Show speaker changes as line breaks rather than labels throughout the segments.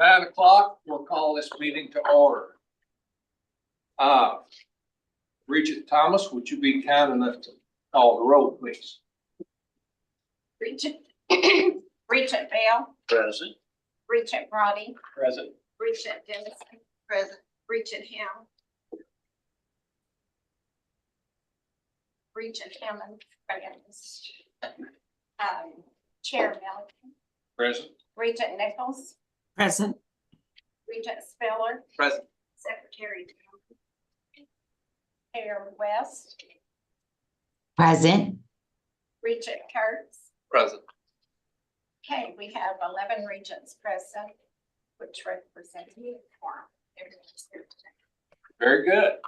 9 o'clock, we'll call this meeting to order. Regent Thomas, would you be kind enough to call the roll, please?
Regent Bell.
Present.
Regent Roddy.
Present.
Regent Dennison. Present. Regent Helm. Regent Hammond. Chair Milliken.
Present.
Regent Nichols.
Present.
Regent Speller.
Present.
Secretary Mayor West.
Present. Regent
Kurtz.
Present.
Okay, we have 11 regents present, which represent the quorum. Everyone's here today.
Very good.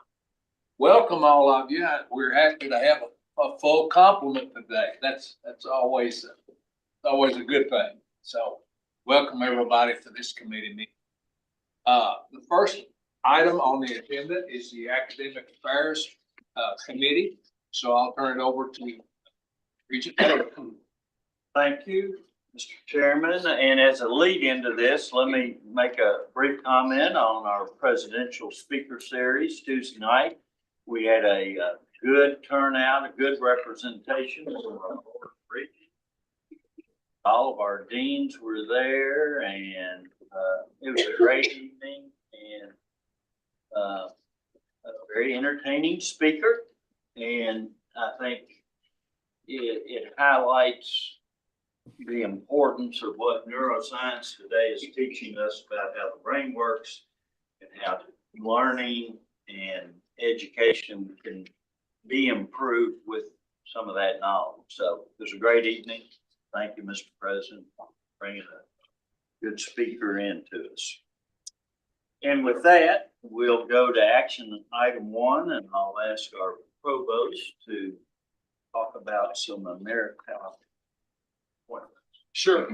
Welcome all of you. We're happy to have a full complement today. That's always a good thing. So welcome everybody to this committee meeting. The first item on the agenda is the Academic Affairs Committee. So I'll turn it over to Regent.
Thank you, Mr. Chairman. And as a lead into this, let me make a brief comment on our presidential speaker series Tuesday night. We had a good turnout, a good representation of our board of regents. All of our deans were there, and it was a great evening and a very entertaining speaker. And I think it highlights the importance of what neuroscience today is teaching us about how the brain works and how learning and education can be improved with some of that knowledge. So it was a great evening. Thank you, Mr. President, for bringing a good speaker into us. And with that, we'll go to action item 1, and I'll ask our provost to talk about some merit appointments.
Sure.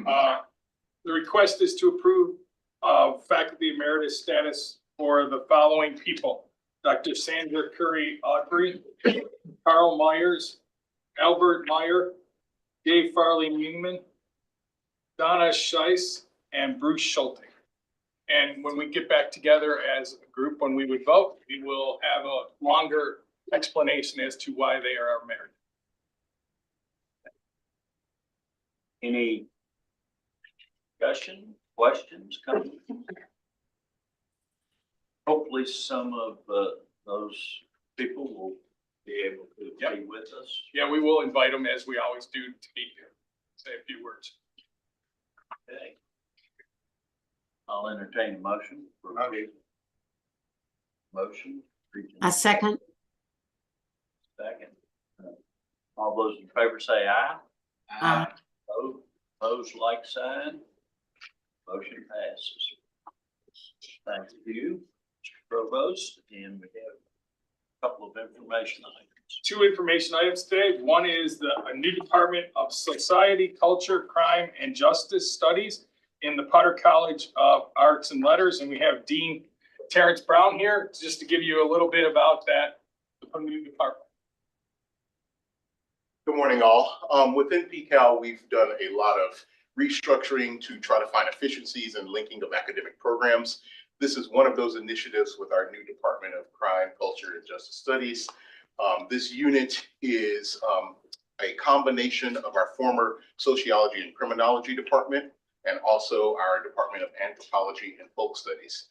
The request is to approve faculty emeritus status for the following people: Dr. Sandra Curry Audrey, Carl Myers, Albert Meyer, Dave Farley Newman, Donna Scheiss, and Bruce Schulte. And when we get back together as a group, when we would vote, we will have a longer explanation as to why they are emeritus.
Any discussion, questions, comments? Hopefully some of those people will be able to be with us.
Yeah, we will invite them, as we always do, to be here, say a few words.
Okay. I'll entertain a motion for motion.
A second.
Second. All those in favor say aye.
Aye.
Opposed, like sign. Motion passes. Thank you, Mr. Provost, and we have a couple of information items.
2 information items today. One is a new Department of Society, Culture, Crime, and Justice Studies in the Potter College of Arts and Letters. And we have Dean Terrence Brown here just to give you a little bit about that new department.
Good morning, all. Within PCAL, we've done a lot of restructuring to try to find efficiencies and linking of academic programs. This is one of those initiatives with our new Department of Crime, Culture, and Justice Studies. This unit is a combination of our former Sociology and Criminology Department and also our Department of Anthropology and Folk Studies.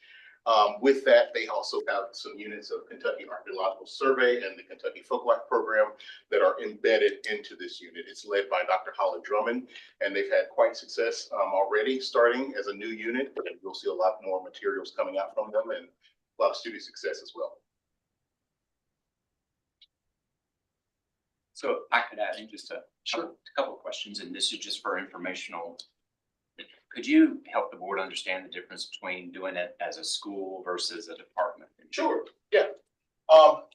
With that, they also have some units of Kentucky Archaeological Survey and the Kentucky Folklife Program that are embedded into this unit. It's led by Dr. Holly Drummond, and they've had quite success already starting as a new unit. And you'll see a lot more materials coming out from them and a lot of student success as well.
So I could add in just a couple of questions, and this is just for informational. Could you help the board understand the difference between doing it as a school versus a department?
Sure, yeah.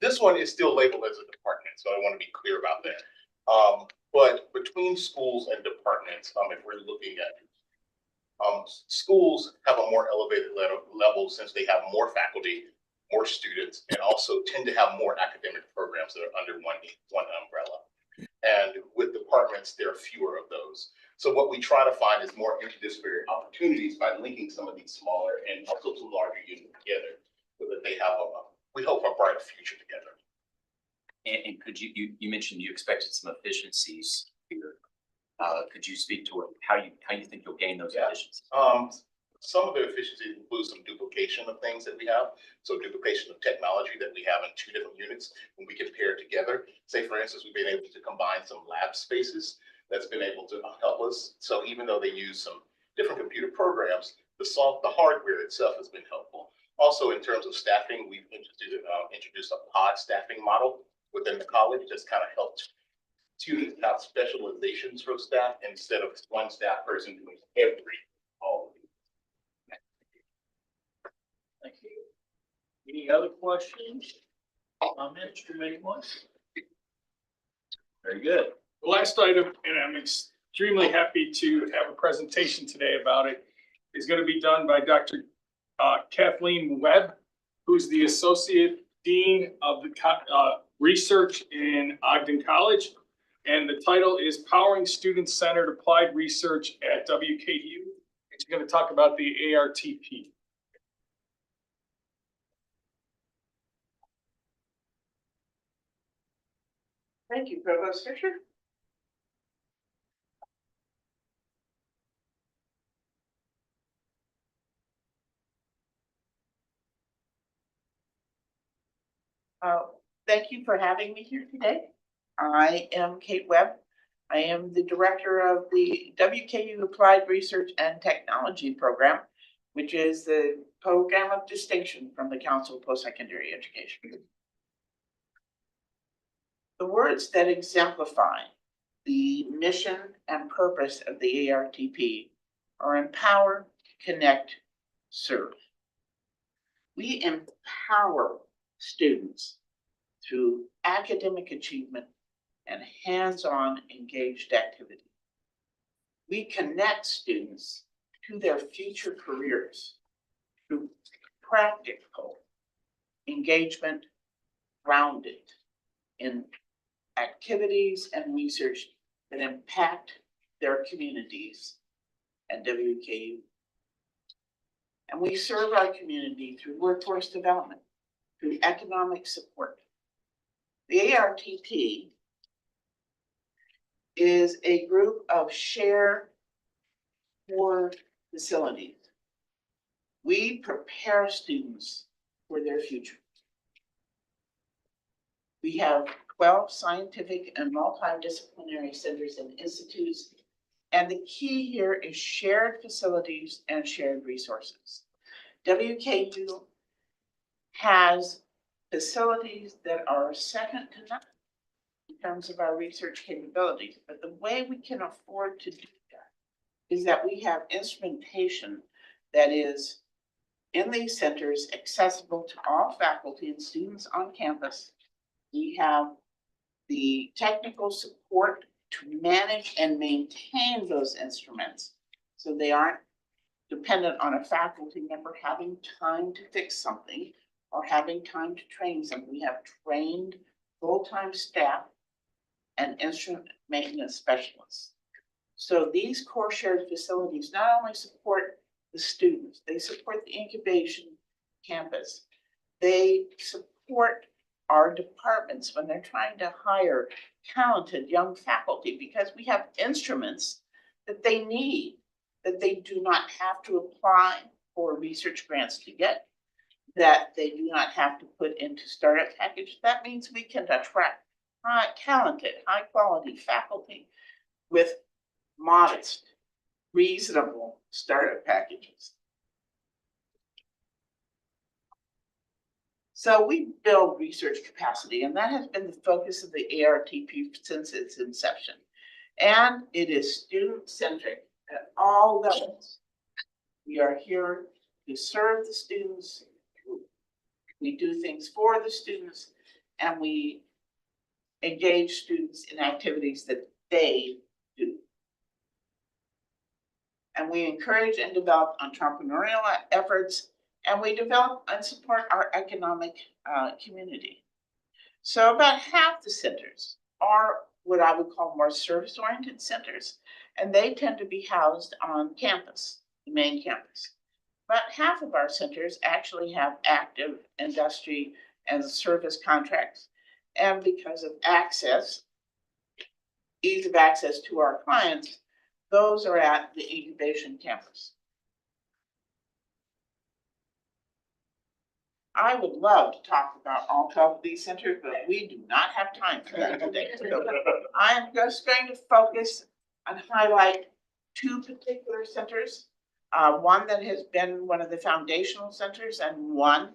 This one is still labeled as a department, so I want to be clear about that. But between schools and departments, if we're looking at schools have a more elevated level since they have more faculty, more students, and also tend to have more academic programs that are under one umbrella. And with departments, there are fewer of those. So what we try to find is more interdisciplinary opportunities by linking some of these smaller and also some larger units together so that they have we hope a brighter future together.
And could you mentioned you expected some efficiencies here. Could you speak to how you think you'll gain those
Yeah.
efficiencies?
Some of the efficiencies include some duplication of things that we have. So duplication of technology that we have in 2 different units when we can pair together. Say, for instance, we've been able to combine some lab spaces that's been able to help us. So even though they use some different computer programs, the hardware itself has been helpful. Also, in terms of staffing, we've introduced a pod staffing model within the college that's kind of helped students have specializations for staff instead of one staff person doing all of it.
Thank you. Any other questions, comments from anyone? Very good.
The last item, and I'm extremely happy to have a presentation today about it, is going to be done by Dr. Kathleen Webb, who's the Associate Dean of the Research in Ogden College. And the title is Powering Student-Centered Applied Research at WKU. And she's going to talk about the ARTP.
Thank you, Provost Fisher. Thank you for having me here today. I am Kate Webb. I am the director of the WKU Applied Research and Technology Program, which is the program of distinction from the Council of Post-Secondary Education. The words that exemplify the mission and purpose of the ARTP are empower, connect, serve. We empower students through academic achievement and hands-on engaged activity. We connect students to their future careers through practical engagement grounded in activities and research that impact their communities at WKU. And we serve our community through workforce development, through economic support. The ARTP is a group of shared core facilities. We prepare students for their future. We have 12 scientific and multidisciplinary centers and institutes. And the key here is shared facilities and shared resources. WKU has facilities that are second to none in terms of our research capabilities. But the way we can afford to do that is that we have instrumentation that is in these centers accessible to all faculty and students on campus. We have the technical support to manage and maintain those instruments so they aren't dependent on a faculty member having time to fix something or having time to train something. We have trained full-time staff and instrument maintenance specialists. So these core shared facilities not only support the students, they support the incubation campus. They support our departments when they're trying to hire talented young faculty, because we have instruments that they need, that they do not have to apply for research grants to get, that they do not have to put into startup package. That means we can attract talented, high quality faculty with modest, reasonable startup packages. So we build research capacity, and that has been the focus of the ARTP since its inception. And it is student-centric at all levels. We are here to serve the students. We do things for the students, and we engage students in activities that they do. And we encourage and develop entrepreneurial efforts, and we develop and support our economic community. So about half the centers are what I would call more service-oriented centers, and they tend to be housed on campus, the main campus. About half of our centers actually have active industry and service contracts. And because of access, ease of access to our clients, those are at the incubation campus. I would love to talk about all 12 of these centers, but we do not have time for that today. So I am just going to focus and highlight two particular centers. One that has been one of the foundational centers and one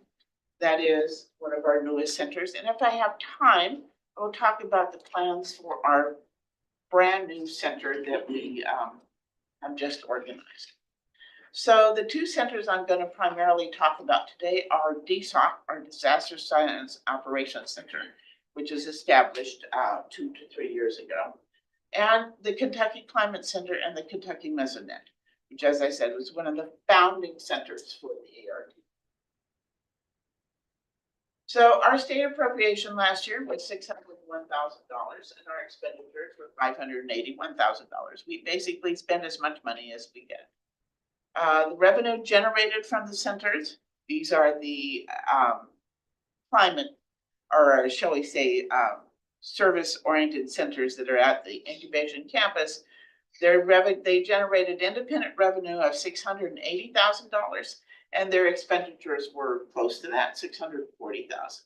that is one of our newest centers. And if I have time, I will talk about the plans for our brand new center that we have just organized. So the two centers I'm going to primarily talk about today are DSOC, our Disaster Science Operations Center, which was established 2 to 3 years ago, and the Kentucky Climate Center and the Kentucky Mesonet, which, as I said, was one of the founding centers for the ART. So our state appropriation last year was $601,000 and our expenditures were $581,000. We basically spend as much money as we get. The revenue generated from the centers, these are the climate, or shall we say, service-oriented centers that are at the incubation campus. They generated independent revenue of $680,000, and their expenditures were close to that, $640,000.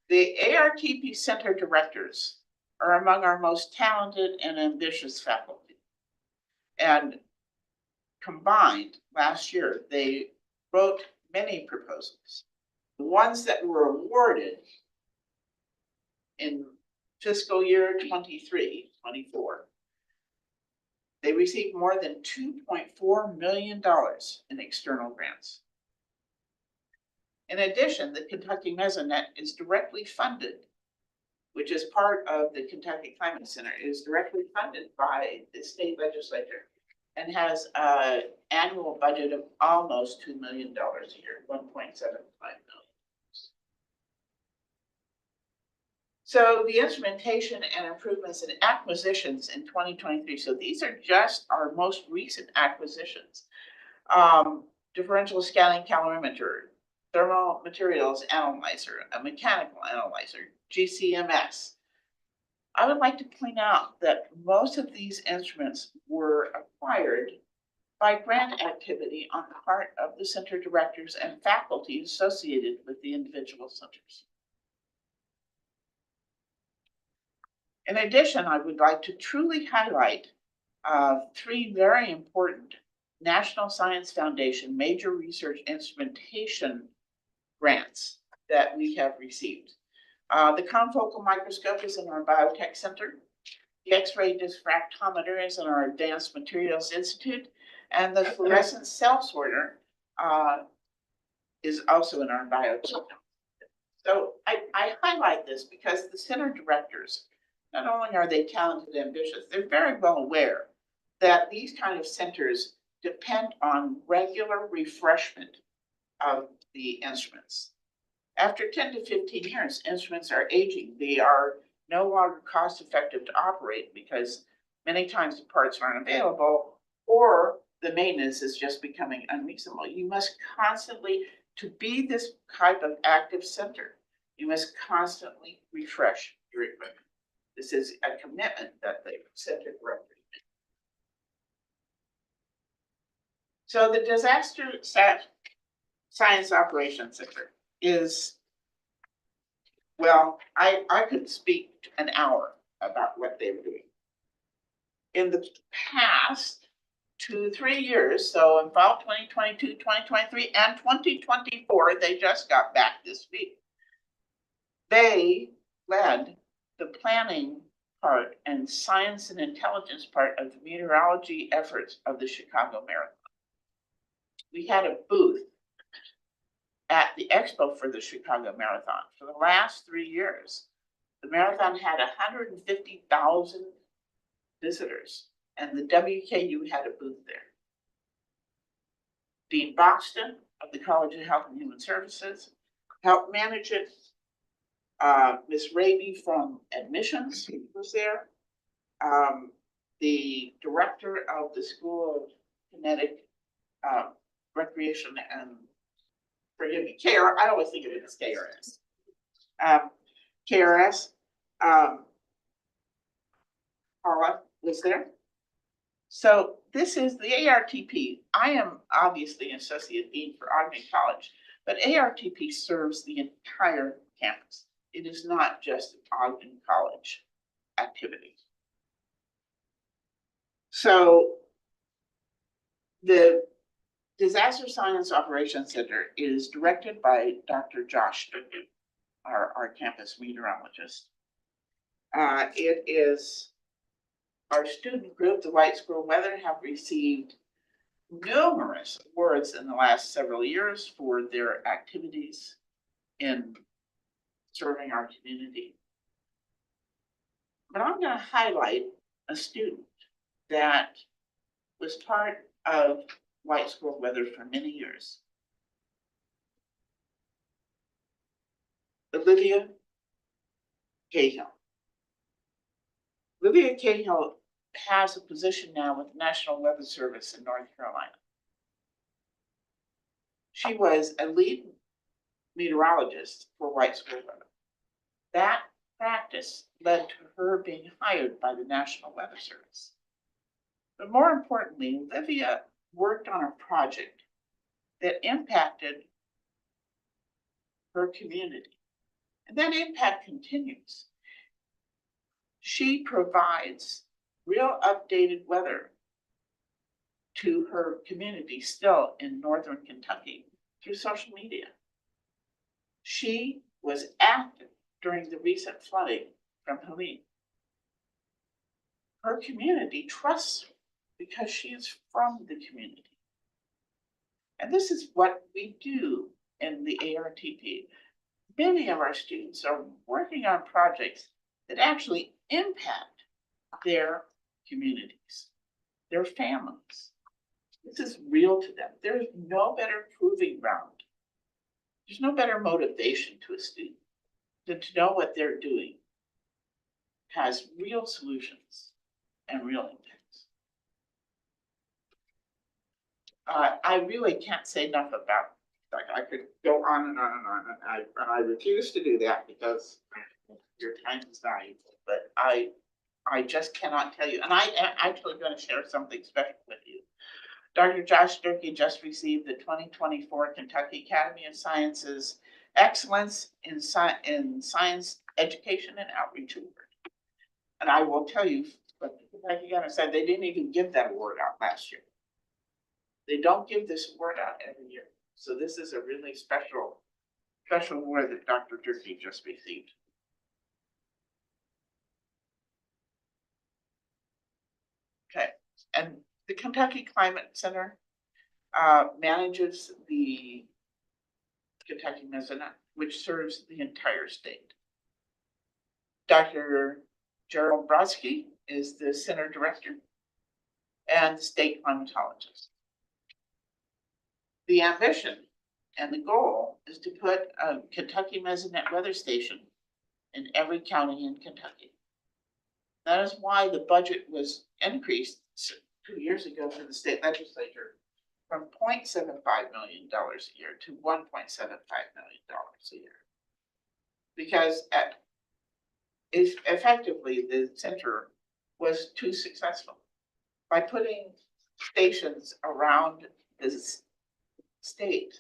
The ARTP center directors are among our most talented and ambitious faculty. And combined last year, they wrote many proposals. The ones that were awarded in fiscal year 23-24, they received more than $2.4 million in external grants. In addition, the Kentucky Mesonet is directly funded, which is part of the Kentucky Climate Center, is directly funded by the state legislature and has an annual budget of almost $2 million a year, $1.75 million. So the instrumentation and improvements in acquisitions in 2023. So these are just our most recent acquisitions. Differential scanning calorimeter, thermal materials analyzer, a mechanical analyzer, GCMS. I would like to point out that most of these instruments were acquired by grant activity on the part of the center directors and faculty associated with the individual centers. In addition, I would like to truly highlight 3 very important National Science Foundation major research instrumentation grants that we have received. The confocal microscope is in our Biotech Center. The X-ray diffractometer is in our Advanced Materials Institute, and the fluorescent cell sorter is also in our Biotech. So I highlight this because the center directors, not only are they talented and ambitious, they're very well aware that these kind of centers depend on regular refreshment of the instruments. After 10 to 15 years, instruments are aging. They are no longer cost effective to operate because many times the parts aren't available or the maintenance is just becoming unreasonable. You must constantly, to be this type of active center, you must constantly refresh your equipment. This is a commitment that the center directors make. So the Disaster Science Operations Center is, well, I could speak an hour about what they were doing. In the past 2 to 3 years, so in fall 2022, 2023, and 2024, they just got back this week. They led the planning part and science and intelligence part of the meteorology efforts of the Chicago Marathon. We had a booth at the expo for the Chicago Marathon. For the last 3 years, the marathon had 150,000 visitors, and the WKU had a booth there. Dean Boxton of the College of Health and Human Services helped manage it. Ms. Raby from admissions was there. The director of the School of Kinetic Recreation and, forgive me, KR, I always think of it as KRS. KRS, Paula was there. So this is the ARTP. I am obviously an associate dean for Ogden College, but ARTP serves the entire campus. It is not just an Ogden College activity. So the Disaster Science Operations Center is directed by Dr. Josh Durkin, our campus meteorologist. It is our student group, the White Squirrel Weather, have received numerous awards in the last several years for their activities in serving our community. But I'm going to highlight a student that was part of White Squirrel Weather for many years. Olivia Cahill. Olivia Cahill has a position now with the National Weather Service in North Carolina. She was a lead meteorologist for White Squirrel Weather. That practice led to her being hired by the National Weather Service. But more importantly, Olivia worked on a project that impacted her community. And that impact continues. She provides real updated weather to her community still in northern Kentucky through social media. She was active during the recent flooding from Helene. Her community trusts her because she is from the community. And this is what we do in the ARTP. Many of our students are working on projects that actually impact their communities, their families. This is real to them. There's no better proving ground. There's no better motivation to a student than to know what they're doing has real solutions and real impacts. I really can't say enough about, like, I could go on and on and on, and I refuse to do that because your time is valuable, but I just cannot tell you, and I am actually going to share something special with you. Dr. Josh Durkee just received the 2024 Kentucky Academy of Sciences Excellence in Science Education and Outreach Award. And I will tell you, but the Kentucky Academy said they didn't even give that award out last year. They don't give this award out every year. So this is a really special award that Dr. Durkee just received. Okay, and the Kentucky Climate Center manages the Kentucky Mesonet, which serves the entire state. Dr. Gerald Brodsky is the center director and the state climatologist. The ambition and the goal is to put a Kentucky Mesonet weather station in every county in Kentucky. That is why the budget was increased 2 years ago for the state legislature from $0.75 million a year to $1.75 million a year. Because effectively the center was too successful. By putting stations around the state,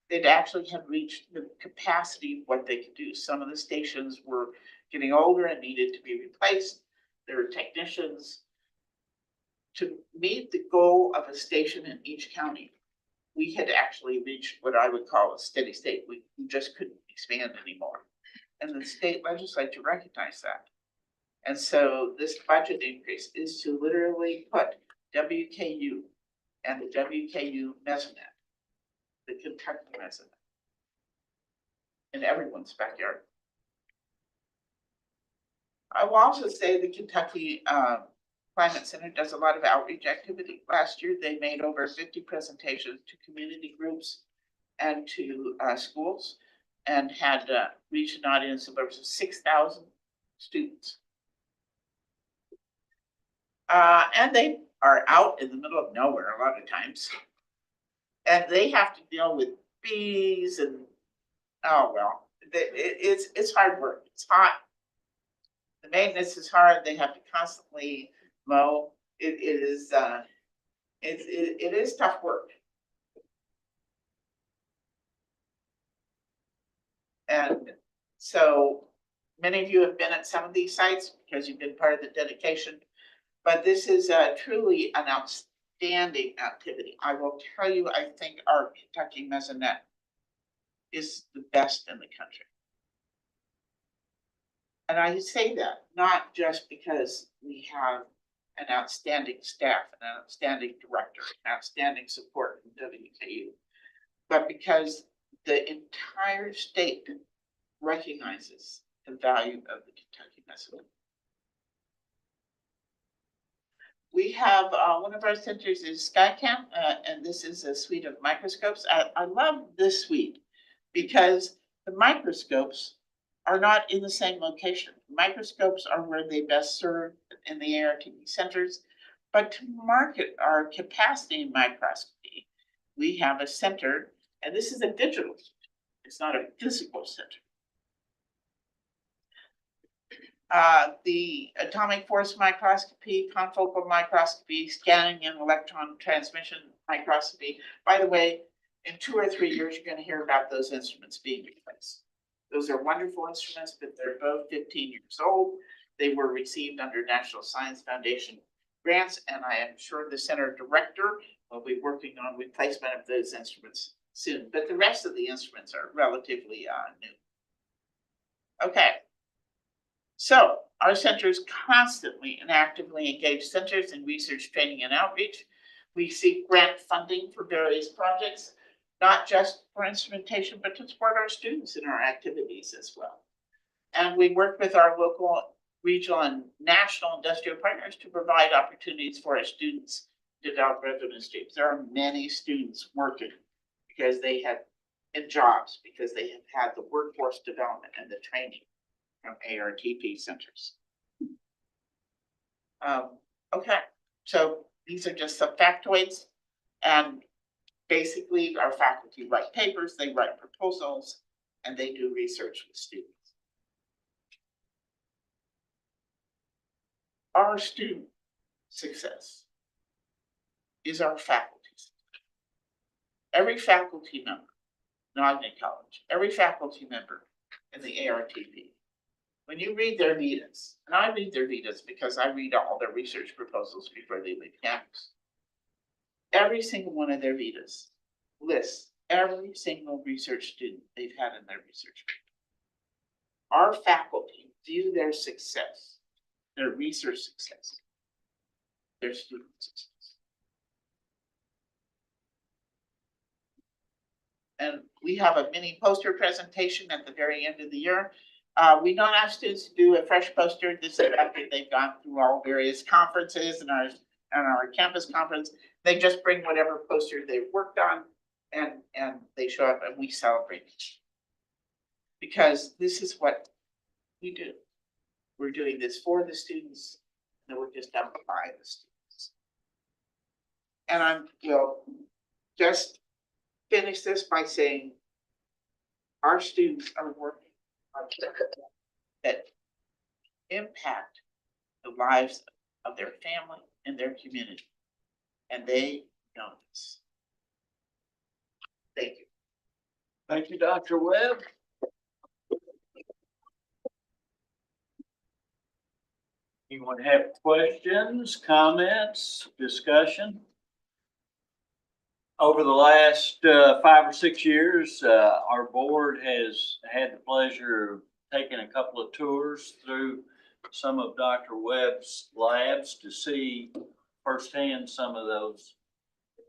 they'd actually have reached the capacity of what they could do. Some of the stations were getting older and needed to be replaced. There were technicians. To meet the goal of a station in each county, we had actually reached what I would call a steady state. We just couldn't expand anymore. And the state legislature recognized that. And so this budget increase is to literally put WKU and the WKU Mesonet, the Kentucky Mesonet, in everyone's backyard. I will also say the Kentucky Climate Center does a lot of outreach activity. Last year, they made over 50 presentations to community groups and to schools, and had reached an audience of over 6,000 students. And they are out in the middle of nowhere a lot of times. And they have to deal with bees and, oh, well, it's hard work. It's hot. The maintenance is hard. They have to constantly mow. It is tough work. And so many of you have been at some of these sites because you've been part of the dedication. But this is truly an outstanding activity. I will tell you, I think our Kentucky Mesonet is the best in the country. And I say that not just because we have an outstanding staff, an outstanding director, outstanding support from WKU, but because the entire state recognizes the value of the Kentucky Mesonet. We have, one of our centers is SkyCamp, and this is a suite of microscopes. I love this suite because the microscopes are not in the same location. Microscopes are where they best serve in the ARTB centers, but to market our capacity in microscopy, we have a center, and this is a digital center. It's not a physical center. The atomic force microscopy, confocal microscopy, scanning and electron transmission microscopy. By the way, in 2 or 3 years, you're going to hear about those instruments being replaced. Those are wonderful instruments, but they're both 15 years old. They were received under National Science Foundation grants, and I am sure the center director will be working on replacement of those instruments soon. But the rest of the instruments are relatively new. Okay. So our centers constantly and actively engage centers in research, training, and outreach. We seek grant funding for various projects, not just for instrumentation, but to support our students in our activities as well. And we work with our local, regional, and national industrial partners to provide opportunities for our students to develop revenue streams. There are many students working because they have in jobs, because they have had the workforce development and the training from ARTP centers. Okay, so these are just some factoids, and basically our faculty write papers, they write proposals, and they do research with students. Our student success is our faculty. Every faculty member, not in college, every faculty member in the ARTP, when you read their vitas, and I read their vitas because I read all their research proposals before they leave campus. Every single one of their vitas lists every single research student they've had in their research. Our faculty view their success, their research success, their student success. And we have a mini poster presentation at the very end of the year. We don't ask students to do a fresh poster. This is after they've gone through all various conferences and our campus conference. They just bring whatever poster they've worked on and they show up and we celebrate it. Because this is what we do. We're doing this for the students, and we're just done by the students. And I will just finish this by saying our students are working on that impact the lives of their family and their community. And they know this. Thank you.
Thank you, Dr. Webb. Anyone have questions, comments, discussion? Over the last 5 or 6 years, our board has had the pleasure of taking a couple of tours through some of Dr. Webb's labs to see firsthand some of those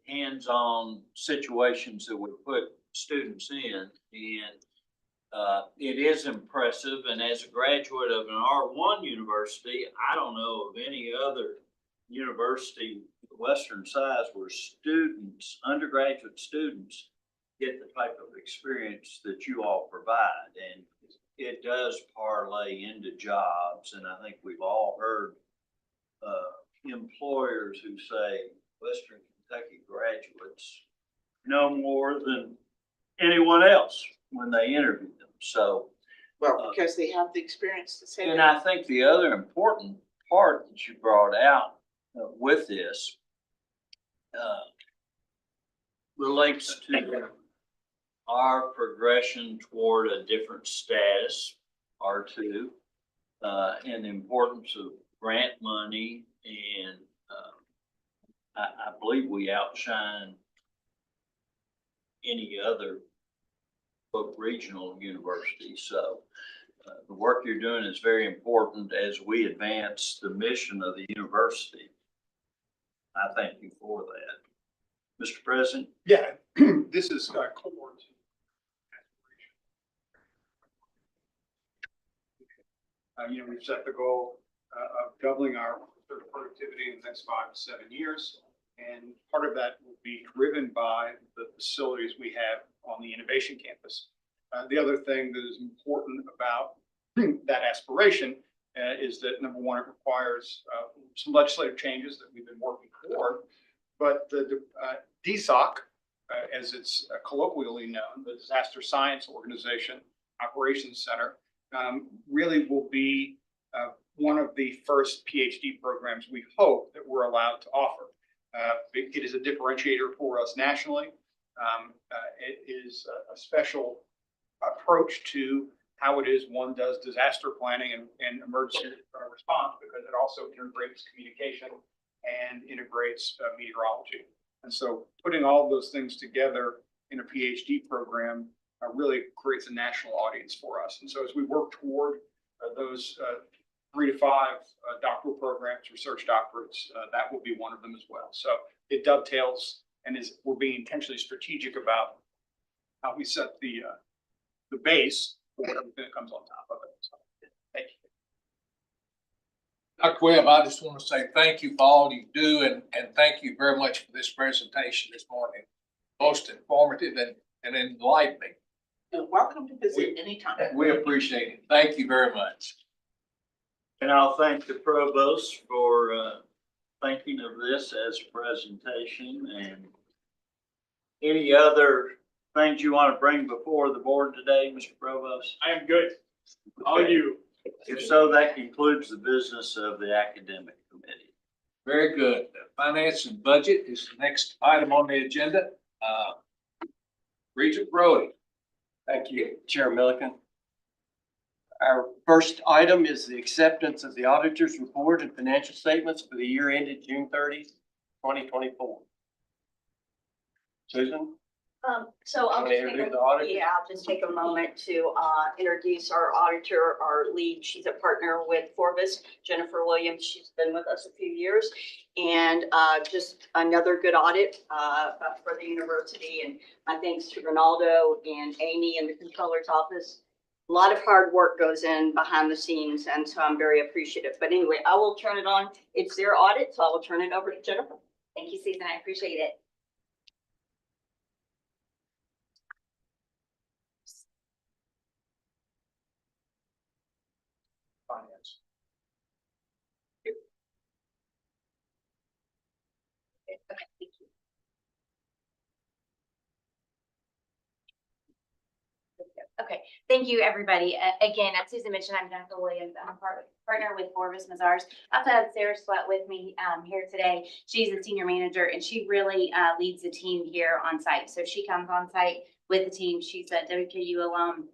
hands-on situations that we put students in. And it is impressive. And as a graduate of an R1 university, I don't know of any other university Western size where students, undergraduate students, get the type of experience that you all provide. And it does parlay into jobs. And I think we've all heard employers who say Western Kentucky graduates know more than anyone else when they interview them. So,
Well, because they have the experience to say
and
that.
I think the other important part that you brought out with this relates to our progression toward a different status, R2, and the importance of grant money. And I believe we outshine any other regional university. So the work you're doing is very important as we advance the mission of the university. I thank you for that. Mr. President?
Yeah, this is core to we've set the goal of doubling our productivity in the next 5 to 7 years. And part of that will be driven by the facilities we have on the innovation campus. The other thing that is important about that aspiration is that, number one, it requires some legislative changes that we've been working toward. But the DSOC, as it's colloquially known, the Disaster Science Organization Operations Center, really will be one of the first PhD programs we hope that we're allowed to offer. It is a differentiator for us nationally. It is a special approach to how it is one does disaster planning and emergency response, because it also integrates communication and integrates meteorology. And so putting all of those things together in a PhD program really creates a national audience for us. And so as we work toward those 3 to 5 doctoral programs, research doctorates, that will be one of them as well. So it dovetails, and we're being intentionally strategic about how we set the base for everything that comes on top of it. So, thank you.
Dr. Webb, I just want to say thank you for all you do, and thank you very much for this presentation this morning. Most informative and enlightening.
You're welcome to visit anytime.
We appreciate it. Thank you very much.
And I'll thank the provost for thinking of this as a presentation. And any other things you want to bring before the board today, Mr. Provost?
I am good. All you.
If so, that concludes the business of the academic committee.
Very good. Finance and budget is the next item on the agenda. Regent Brody.
Thank you, Chair Milliken. Our first item is the acceptance of the auditor's report and financial statements for the year ended June 30, 2024. Susan?
So I'll
Want to
just
introduce
take
the auditor?
I'll just take a moment to introduce our auditor, our lead. She's a partner with Forbes, Jennifer Williams. She's been with us a few years, and just another good audit for the university. And my thanks to Ronaldo and Amy in the controller's office. A lot of hard work goes in behind the scenes, and so I'm very appreciative. But anyway, I will turn it on. It's their audit, so I will turn it over to Jennifer. Thank you, Susan. I appreciate it.
Finance.
Okay, thank you.
Okay, thank you, everybody. Again, as Susan mentioned, I'm Jennifer Williams. I'm a partner with Forbes Mazars. I also have Sarah Sweat with me here today. She's a senior manager, and she really leads the team here on site. So she comes on site with the team. She's a WKU alum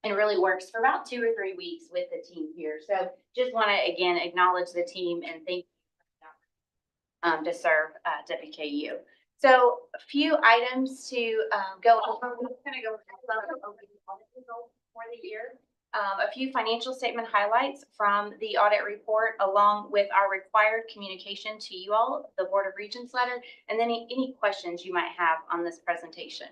and really works for about 2 or 3 weeks with the team here. So just want to, again, acknowledge the team and thank you to serve WKU. So a few items to go over. We're just going to go over the audit results for the year. A few financial statement highlights from the audit report, along with our required communication to you all, the Board of Regents letter, and then any questions you might have on this presentation.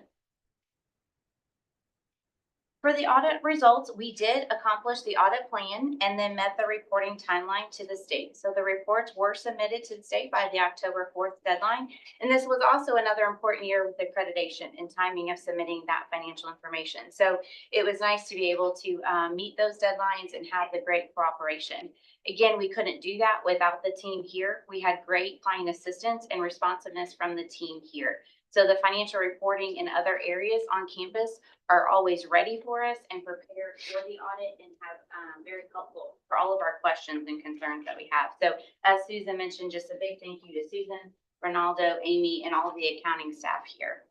For the audit results, we did accomplish the audit plan and then met the reporting timeline to the state. So the reports were submitted to the state by the October 4th deadline. And this was also another important year with accreditation and timing of submitting that financial information. So it was nice to be able to meet those deadlines and have the great cooperation. Again, we couldn't do that without the team here. We had great client assistance and responsiveness from the team here. So the financial reporting in other areas on campus are always ready for us and prepared for the audit and have very helpful for all of our questions and concerns that we have. So as Susan mentioned, just a big thank you to Susan, Ronaldo, Amy, and all of the accounting staff here.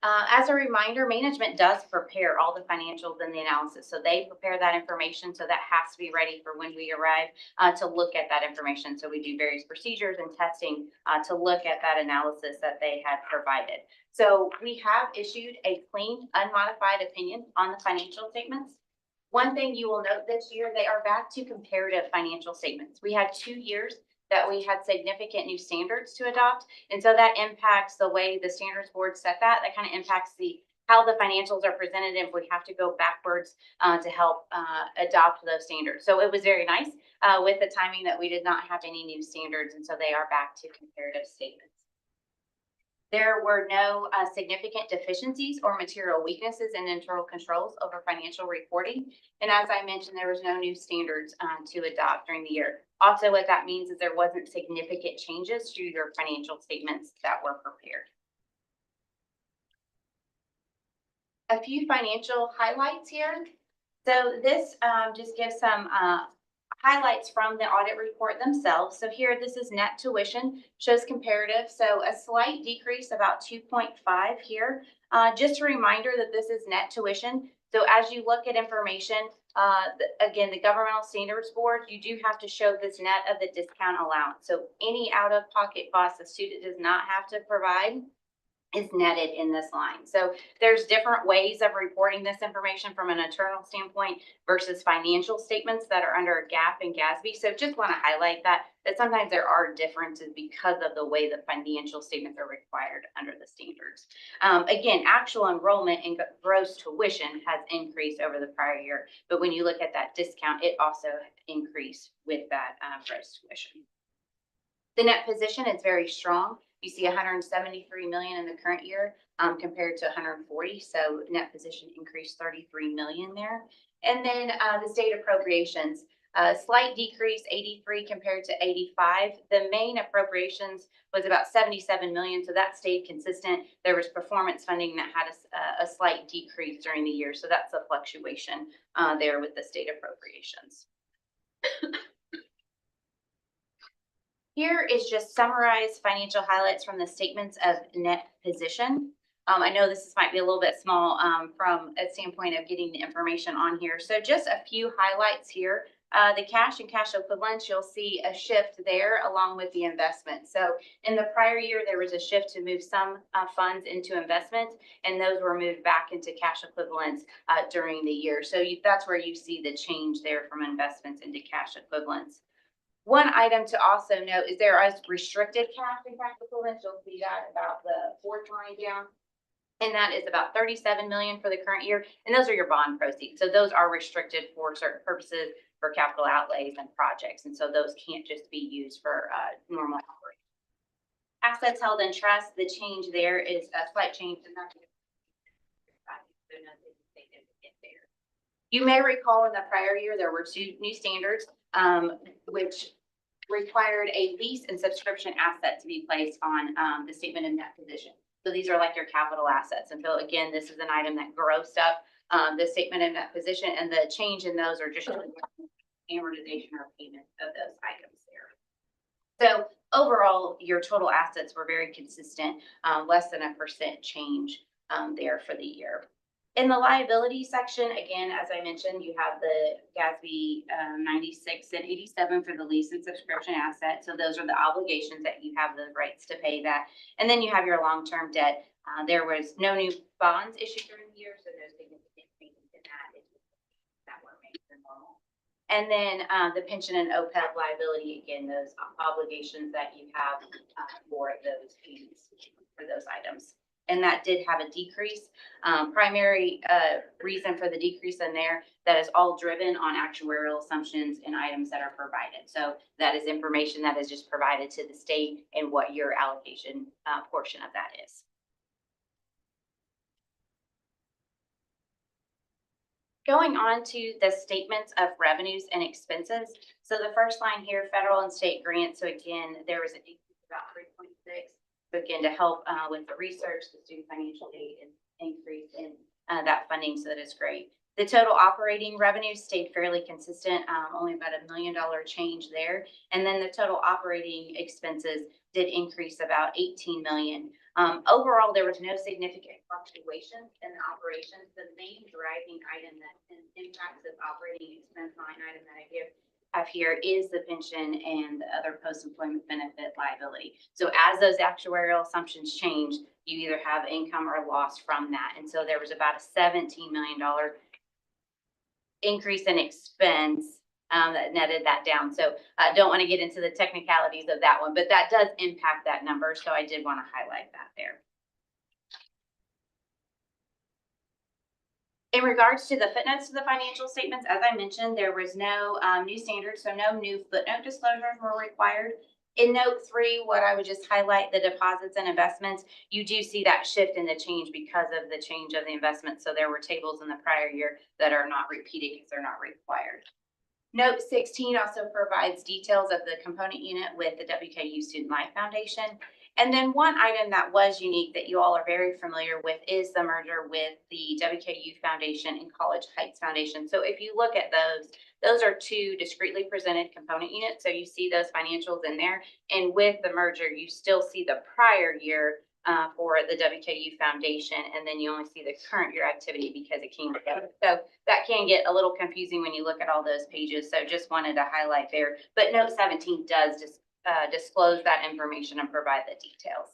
As a reminder, management does prepare all the financials and the analysis. So they prepare that information. So that has to be ready for when we arrive to look at that information. So we do various procedures and testing to look at that analysis that they had provided. So we have issued a clean, unmodified opinion on the financial statements. One thing you will note this year, they are back to comparative financial statements. We had 2 years that we had significant new standards to adopt. And so that impacts the way the standards board set that. That kind of impacts how the financials are presented if we have to go backwards to help adopt those standards. So it was very nice with the timing that we did not have any new standards. And so they are back to comparative statements. There were no significant deficiencies or material weaknesses in internal controls over financial reporting. And as I mentioned, there was no new standards to adopt during the year. Also, what that means is there wasn't significant changes to your financial statements that were prepared. A few financial highlights here. So this just gives some highlights from the audit report themselves. So here, this is net tuition, shows comparative. So a slight decrease, about 2.5 here. Just a reminder that this is net tuition. So as you look at information, again, the Governmental Standards Board, you do have to show this net of the discount allowance. So any out-of-pocket costs the student does not have to provide is netted in this line. So there's different ways of reporting this information from an internal standpoint versus financial statements that are under GAAP and GASB. So just want to highlight that sometimes there are differences because of the way the financial statements are required under the standards. Again, actual enrollment and gross tuition has increased over the prior year, but when you look at that discount, it also increased with that gross tuition. The net position is very strong. You see 173 million in the current year compared to 140. So net position increased 33 million there. And then the state appropriations, slight decrease, 83 compared to 85. The main appropriations was about 77 million. So that stayed consistent. There was performance funding that had a slight decrease during the year. So that's a fluctuation there with the state appropriations. Here is just summarized financial highlights from the statements of net position. I know this might be a little bit small from a standpoint of getting the information on here. So just a few highlights here. The cash and cash equivalents, you'll see a shift there along with the investment. So in the prior year, there was a shift to move some funds into investments, and those were moved back into cash equivalents during the year. So that's where you see the change there from investments into cash equivalents. One item to also note is there is restricted cash and cash equivalents. You'll see that about the fourth line down. And that is about 37 million for the current year. And those are your bond proceeds. So those are restricted for certain purposes for capital outlays and projects. And so those can't just be used for normal operations. Assets held in trust, the change there is a slight change. You may recall in the prior year, there were 2 new standards, which required a lease and subscription asset to be placed on the statement of net position. So these are like your capital assets. And so again, this is an item that grossed up the statement of net position, and the change in those are just amortization or payment of those items there. So overall, your total assets were very consistent, less than 1% change there for the year. In the liability section, again, as I mentioned, you have the GASB 96 and 87 for the lease and subscription asset. So those are the obligations that you have the rights to pay that. And then you have your long-term debt. There was no new bonds issued during the year, so no significant changes in that were made for normal. And then the pension and OPEB liability, again, those obligations that you have for those fees, for those items. and that did have a decrease. Primary reason for the decrease in there, that is all driven on actuarial assumptions and items that are provided. So that is information that is just provided to the state and what your allocation portion of that is. Going on to the statements of revenues and expenses. So the first line here, federal and state grants. So again, there was a decrease of about 3.6. So again, to help with the research, the student financial aid and increase in that funding. So that is great. The total operating revenue stayed fairly consistent, only about $1 million change there. And then the total operating expenses did increase about 18 million. Overall, there was no significant fluctuations in the operations. The main driving item that impacts this operating expense line item that I have here is the pension and the other post-employment benefit liability. So as those actuarial assumptions change, you either have income or loss from that. And so there was about a $17 million increase in expense that netted that down. So I don't want to get into the technicalities of that one, but that does impact that number. So I did want to highlight that there. In regards to the footnotes to the financial statements, as I mentioned, there was no new standards, so no new footnote disclosures were required. In note 3, what I would just highlight, the deposits and investments, you do see that shift in the change because of the change of the investment. So there were tables in the prior year that are not repeated because they're not required. Note 16 also provides details of the component unit with the WKU Student Life Foundation. And then one item that was unique that you all are very familiar with is the merger with the WKU Foundation and College Heights Foundation. So if you look at those are two discretely presented component units. So you see those financials in there. And with the merger, you still see the prior year for the WKU Foundation, and then you only see the current year activity because it came together. So that can get a little confusing when you look at all those pages. So just wanted to highlight there. But note 17 does just disclose that information and provide the details.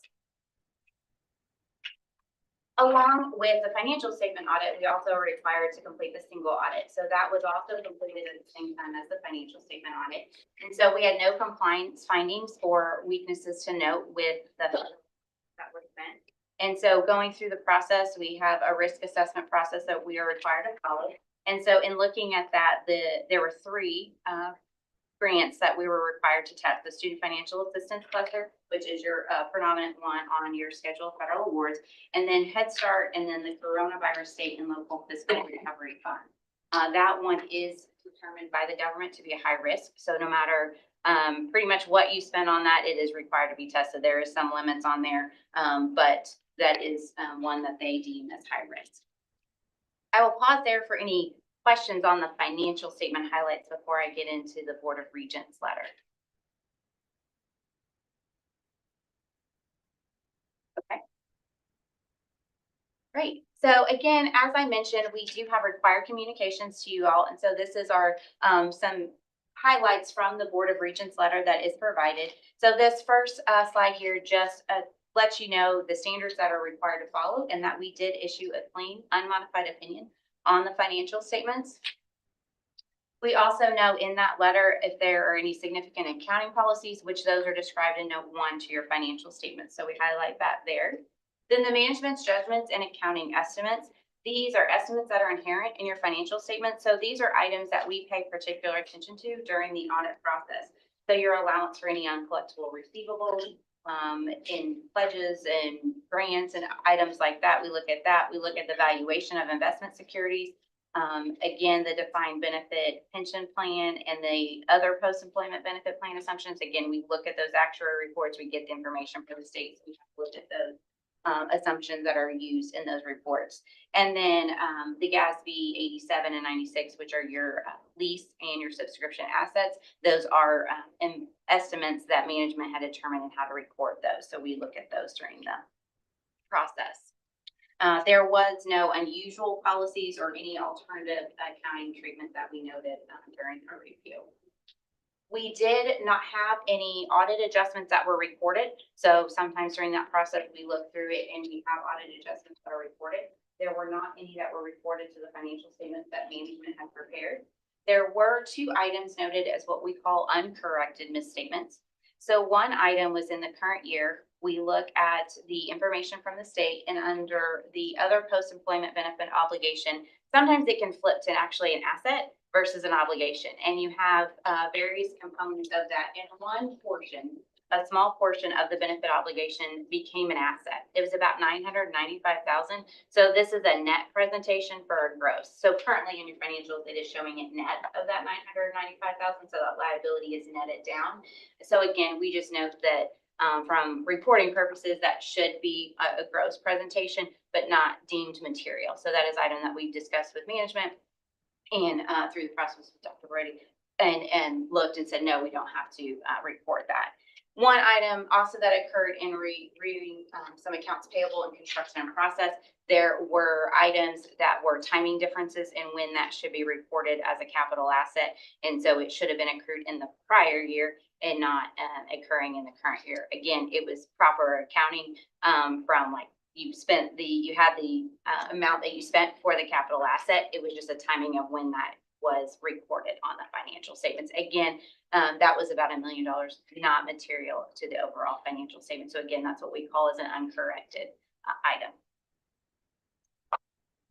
Along with the financial statement audit, we also are required to complete the single audit. So that was also completed at the same time as the financial statement audit. And so we had no compliance findings or weaknesses to note with the that were spent. And so going through the process, we have a risk assessment process that we are required to follow. And so in looking at that, there were 3 grants that we were required to test: the Student Financial Assistance Cluster, which is your predominant one on your schedule of federal awards, and then Head Start, and then the Coronavirus State and Local Fiscal Recovery Fund. That one is determined by the government to be a high risk. So no matter pretty much what you spend on that, it is required to be tested. There is some limits on there, but that is one that they deem as high risk. I will pause there for any questions on the financial statement highlights before I get into the Board of Regents letter. Okay. Great. So again, as I mentioned, we do have required communications to you all. And so this is our some highlights from the Board of Regents letter that is provided. So this first slide here just lets you know the standards that are required to follow, and that we did issue a plain, unmodified opinion on the financial statements. We also know in that letter if there are any significant accounting policies, which those are described in note 1 to your financial statements. So we highlight that there. Then the management's judgments and accounting estimates. These are estimates that are inherent in your financial statement. So these are items that we pay particular attention to during the audit process. So your allowance for any uncollectible receivables, in pledges and grants and items like that. We look at that. We look at the valuation of investment securities. Again, the defined benefit pension plan and the other post-employment benefit plan assumptions. Again, we look at those actuary reports. We get the information for the states. We have looked at those assumptions that are used in those reports. And then the GASB 87 and 96, which are your lease and your subscription assets. Those are estimates that management had determined and how to record those. So we look at those during the process. There was no unusual policies or any alternative accounting treatment that we noted during our review. We did not have any audit adjustments that were reported. So sometimes during that process, we look through it and we have audit adjustments that are reported. There were not any that were reported to the financial statements that management had prepared. There were 2 items noted as what we call uncorrected misstatements. So one item was in the current year. We look at the information from the state, and under the other post-employment benefit obligation, sometimes it can flip to actually an asset versus an obligation. And you have various components of that. And one portion, a small portion of the benefit obligation became an asset. It was about $995,000. So this is a net presentation for a gross. So currently in your financials, it is showing it net of that $995,000. So that liability is netted down. So again, we just note that from reporting purposes, that should be a gross presentation, but not deemed material. So that is item that we've discussed with management and through the process with Dr. Brady and looked and said, no, we don't have to report that. One item also that occurred in reviewing some accounts payable and construction and process, there were items that were timing differences in when that should be reported as a capital asset. And so it should have been accrued in the prior year and not occurring in the current year. Again, it was proper accounting from like you had the amount that you spent for the capital asset. It was just a timing of when that was recorded on the financial statements. Again, that was about $1 million, not material to the overall financial statement. So again, that's what we call as an uncorrected item.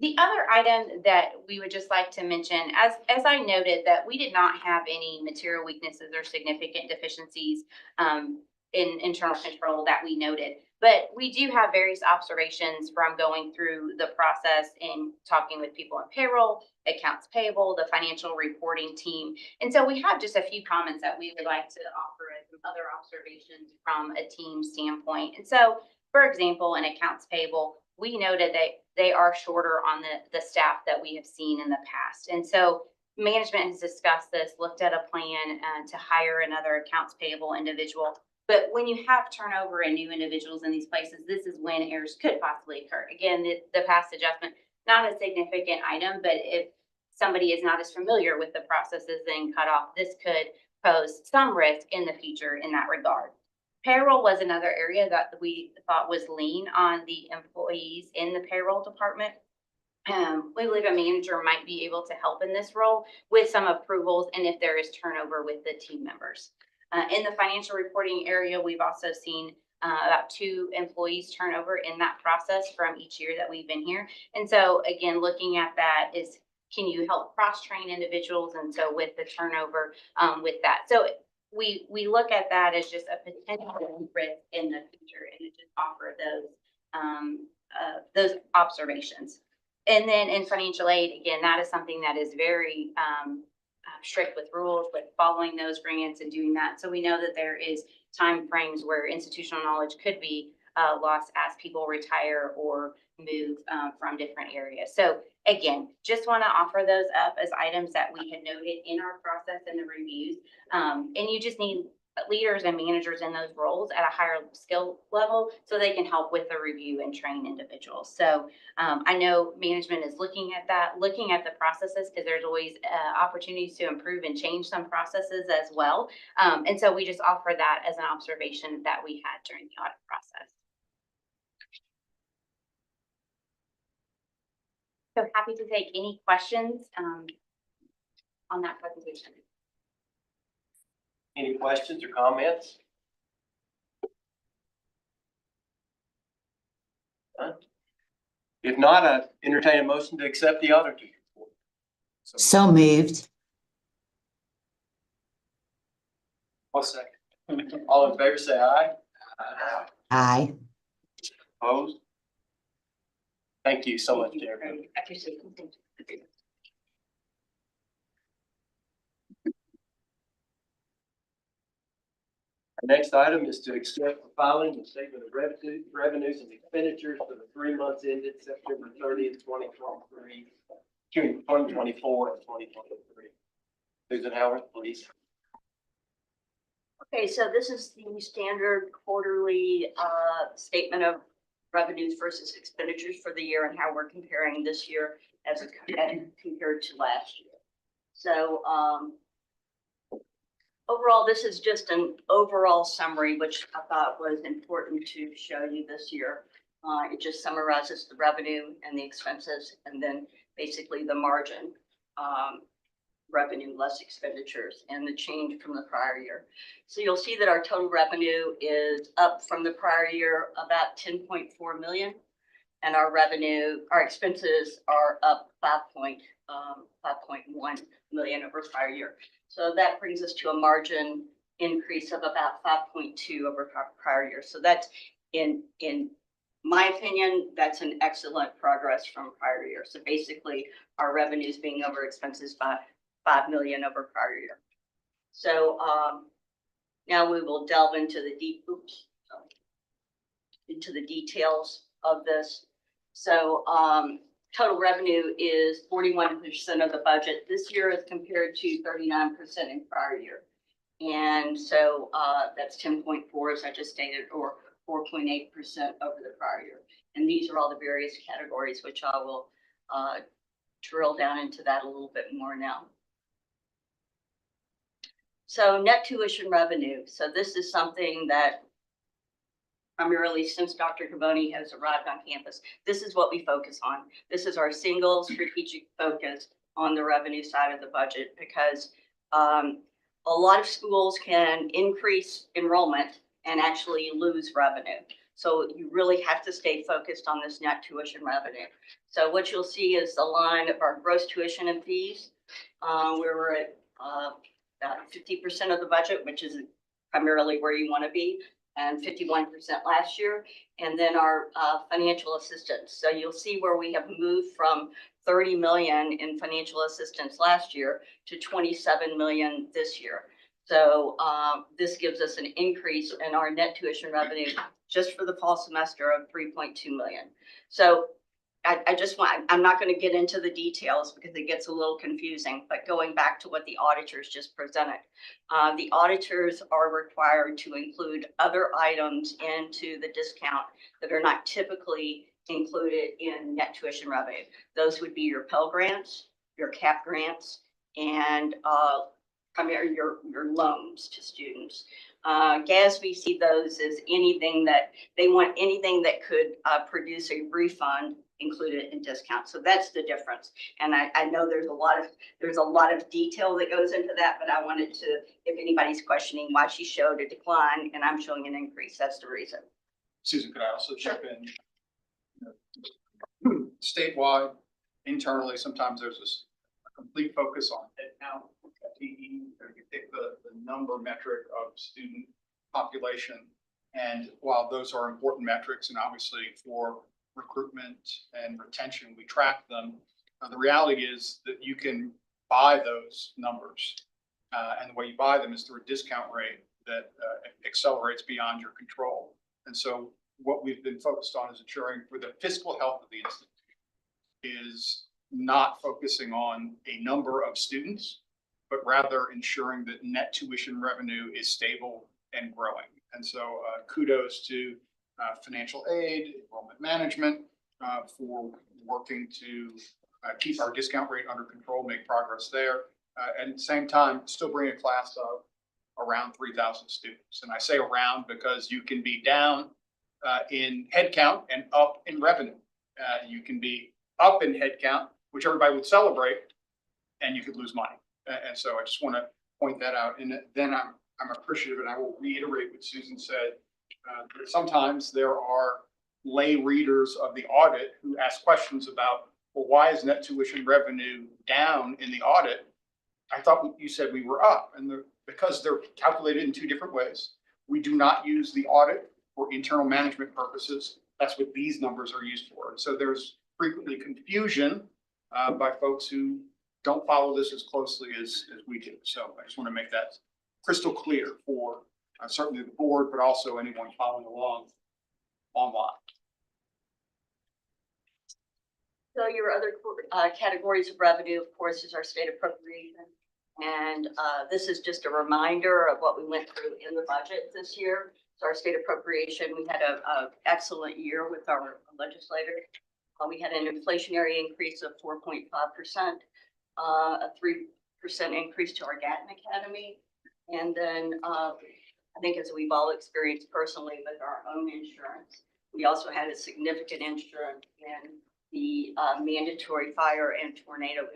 The other item that we would just like to mention, as I noted, that we did not have any material weaknesses or significant deficiencies in internal control that we noted. But we do have various observations from going through the process and talking with people in payroll, accounts payable, the financial reporting team. And so we have just a few comments that we would like to offer as some other observations from a team standpoint. And so, for example, in accounts payable, we noted that they are shorter on the staff that we have seen in the past. And so management has discussed this, looked at a plan to hire another accounts payable individual. But when you have turnover and new individuals in these places, this is when errors could possibly occur. Again, the past adjustment, not a significant item, but if somebody is not as familiar with the processes and cut off, this could pose some risk in the future in that regard. Payroll was another area that we thought was lean on the employees in the payroll department. We believe a manager might be able to help in this role with some approvals and if there is turnover with the team members. In the financial reporting area, we've also seen about 2 employees turnover in that process from each year that we've been here. And so again, looking at that is, can you help cross-train individuals? And so with the turnover with that. So we look at that as just a potential risk in the future and to just offer those observations. And then in financial aid, again, that is something that is very strict with rules, but following those grants and doing that. So we know that there is time frames where institutional knowledge could be lost as people retire or move from different areas. So again, just want to offer those up as items that we had noted in our process and the reviews. And you just need leaders and managers in those roles at a higher skill level so they can help with the review and train individuals. So I know management is looking at that, looking at the processes, because there's always opportunities to improve and change some processes as well. And so we just offer that as an observation that we had during the audit process. So happy to take any questions on that presentation.
Any questions or comments? None? If not, I entertain a motion to accept the auditor's report.
So moved.
One second. All in favor, say aye.
Aye.
Opposed? Thank you so much, Jeremy.
I appreciate it.
Our next item is to accept the filing of statement of revenues and expenditures for the 3 months ended September 30th, 2023, 2024 and 2023. Susan Howard, please.
Okay, so this is the standard quarterly statement of revenues versus expenditures for the year and how we're comparing this year as compared to last year. So overall, this is just an overall summary, which I thought was important to show you this year. It just summarizes the revenue and the expenses and then basically the margin. revenue less expenditures and the change from the prior year. So you'll see that our total revenue is up from the prior year about 10.4 million. And our expenses are up 5.1 million over prior year. So that brings us to a margin increase of about 5.2 over prior year. So that's in my opinion, that's an excellent progress from prior year. So basically our revenues being over expenses by 5 million over prior year. So now we will delve into the details of this. So total revenue is 41% of the budget this year as compared to 39% in prior year. And so that's 10.4, as I just stated, or 4.8% over the prior year. And these are all the various categories, which I will drill down into that a little bit more now. So net tuition revenue. So this is something that primarily since Dr. Carboni has arrived on campus, this is what we focus on. This is our single strategic focus on the revenue side of the budget, because a lot of schools can increase enrollment and actually lose revenue. So you really have to stay focused on this net tuition revenue. So what you'll see is the line of our gross tuition and fees, where we're at about 50% of the budget, which is primarily where you want to be, and 51% last year. And then our financial assistance. So you'll see where we have moved from 30 million in financial assistance last year to 27 million this year. So this gives us an increase in our net tuition revenue just for the fall semester of 3.2 million. So I'm not going to get into the details because it gets a little confusing, but going back to what the auditors just presented, the auditors are required to include other items into the discount that are not typically included in net tuition revenue. Those would be your Pell Grants, your CAP grants, and primarily your loans to students. GASB see those as anything that they want, anything that could produce a refund included in discount. So that's the difference. And I know there's a lot of detail that goes into that, but I wanted to, if anybody's questioning why she showed a decline and I'm showing an increase, that's the reason.
Susan, could I also jump in? Statewide, internally, sometimes there's a complete focus on headcount, FTE, or you pick the number metric of student population. And while those are important metrics, and obviously for recruitment and retention, we track them, the reality is that you can buy those numbers. And the way you buy them is through a discount rate that accelerates beyond your control. And so what we've been focused on is ensuring for the fiscal health of the institute is not focusing on a number of students, but rather ensuring that net tuition revenue is stable and growing. And so kudos to financial aid, enrollment management for working to keep our discount rate under control, make progress there. And at the same time, still bring a class of around 3,000 students. And I say around because you can be down in headcount and up in revenue. You can be up in headcount, which everybody would celebrate, and you could lose money. And so I just want to point that out. And then I'm appreciative, and I will reiterate what Susan said. That sometimes there are lay readers of the audit who ask questions about, well, why is net tuition revenue down in the audit? I thought you said we were up, and because they're calculated in two different ways. We do not use the audit for internal management purposes. That's what these numbers are used for. And so there's frequently confusion by folks who don't follow this as closely as we do. So I just want to make that crystal clear for certainly the board, but also anyone following along online.
So your other categories of revenue, of course, is our state appropriation. And this is just a reminder of what we went through in the budget this year. So our state appropriation, we had an excellent year with our legislators. We had an inflationary increase of 4.5%, a 3% increase to our Gatton Academy. And then I think as we've all experienced personally with our own insurance, we also had a significant insurance in the mandatory fire and tornado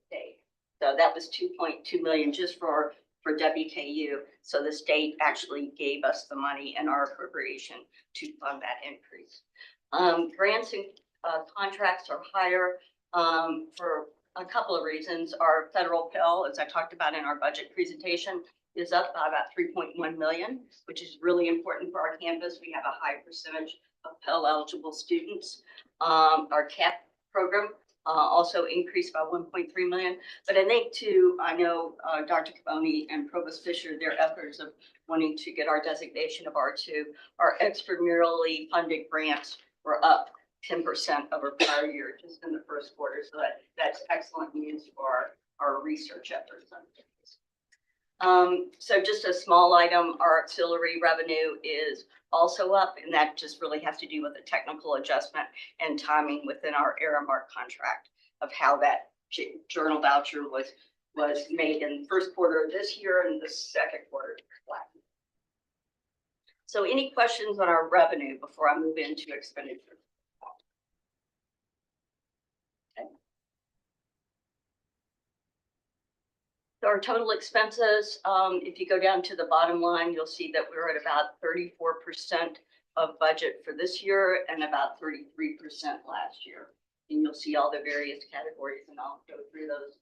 state. So that was 2.2 million just for WKU. So the state actually gave us the money in our appropriation to fund that increase. Grants and contracts are higher for a couple of reasons. Our federal Pell, as I talked about in our budget presentation, is up by about 3.1 million, which is really important for our campus. We have a high percentage of Pell eligible students. Our CAP program also increased by 1.3 million. But I think too, I know Dr. Cavoni and Provost Fisher, their efforts of wanting to get our designation of R2, our extramurally funded grants were up 10% over prior year just in the first quarter. So that's excellent news for our research efforts. So just a small item, our auxiliary revenue is also up, and that just really has to do with the technical adjustment and timing within our Aramark contract of how that journal voucher was made in the first quarter of this year and the second quarter last year. So any questions on our revenue before I move into expenditures? So our total expenses, if you go down to the bottom line, you'll see that we're at about 34% of budget for this year and about 33% last year. And you'll see all the various categories, and I'll go through those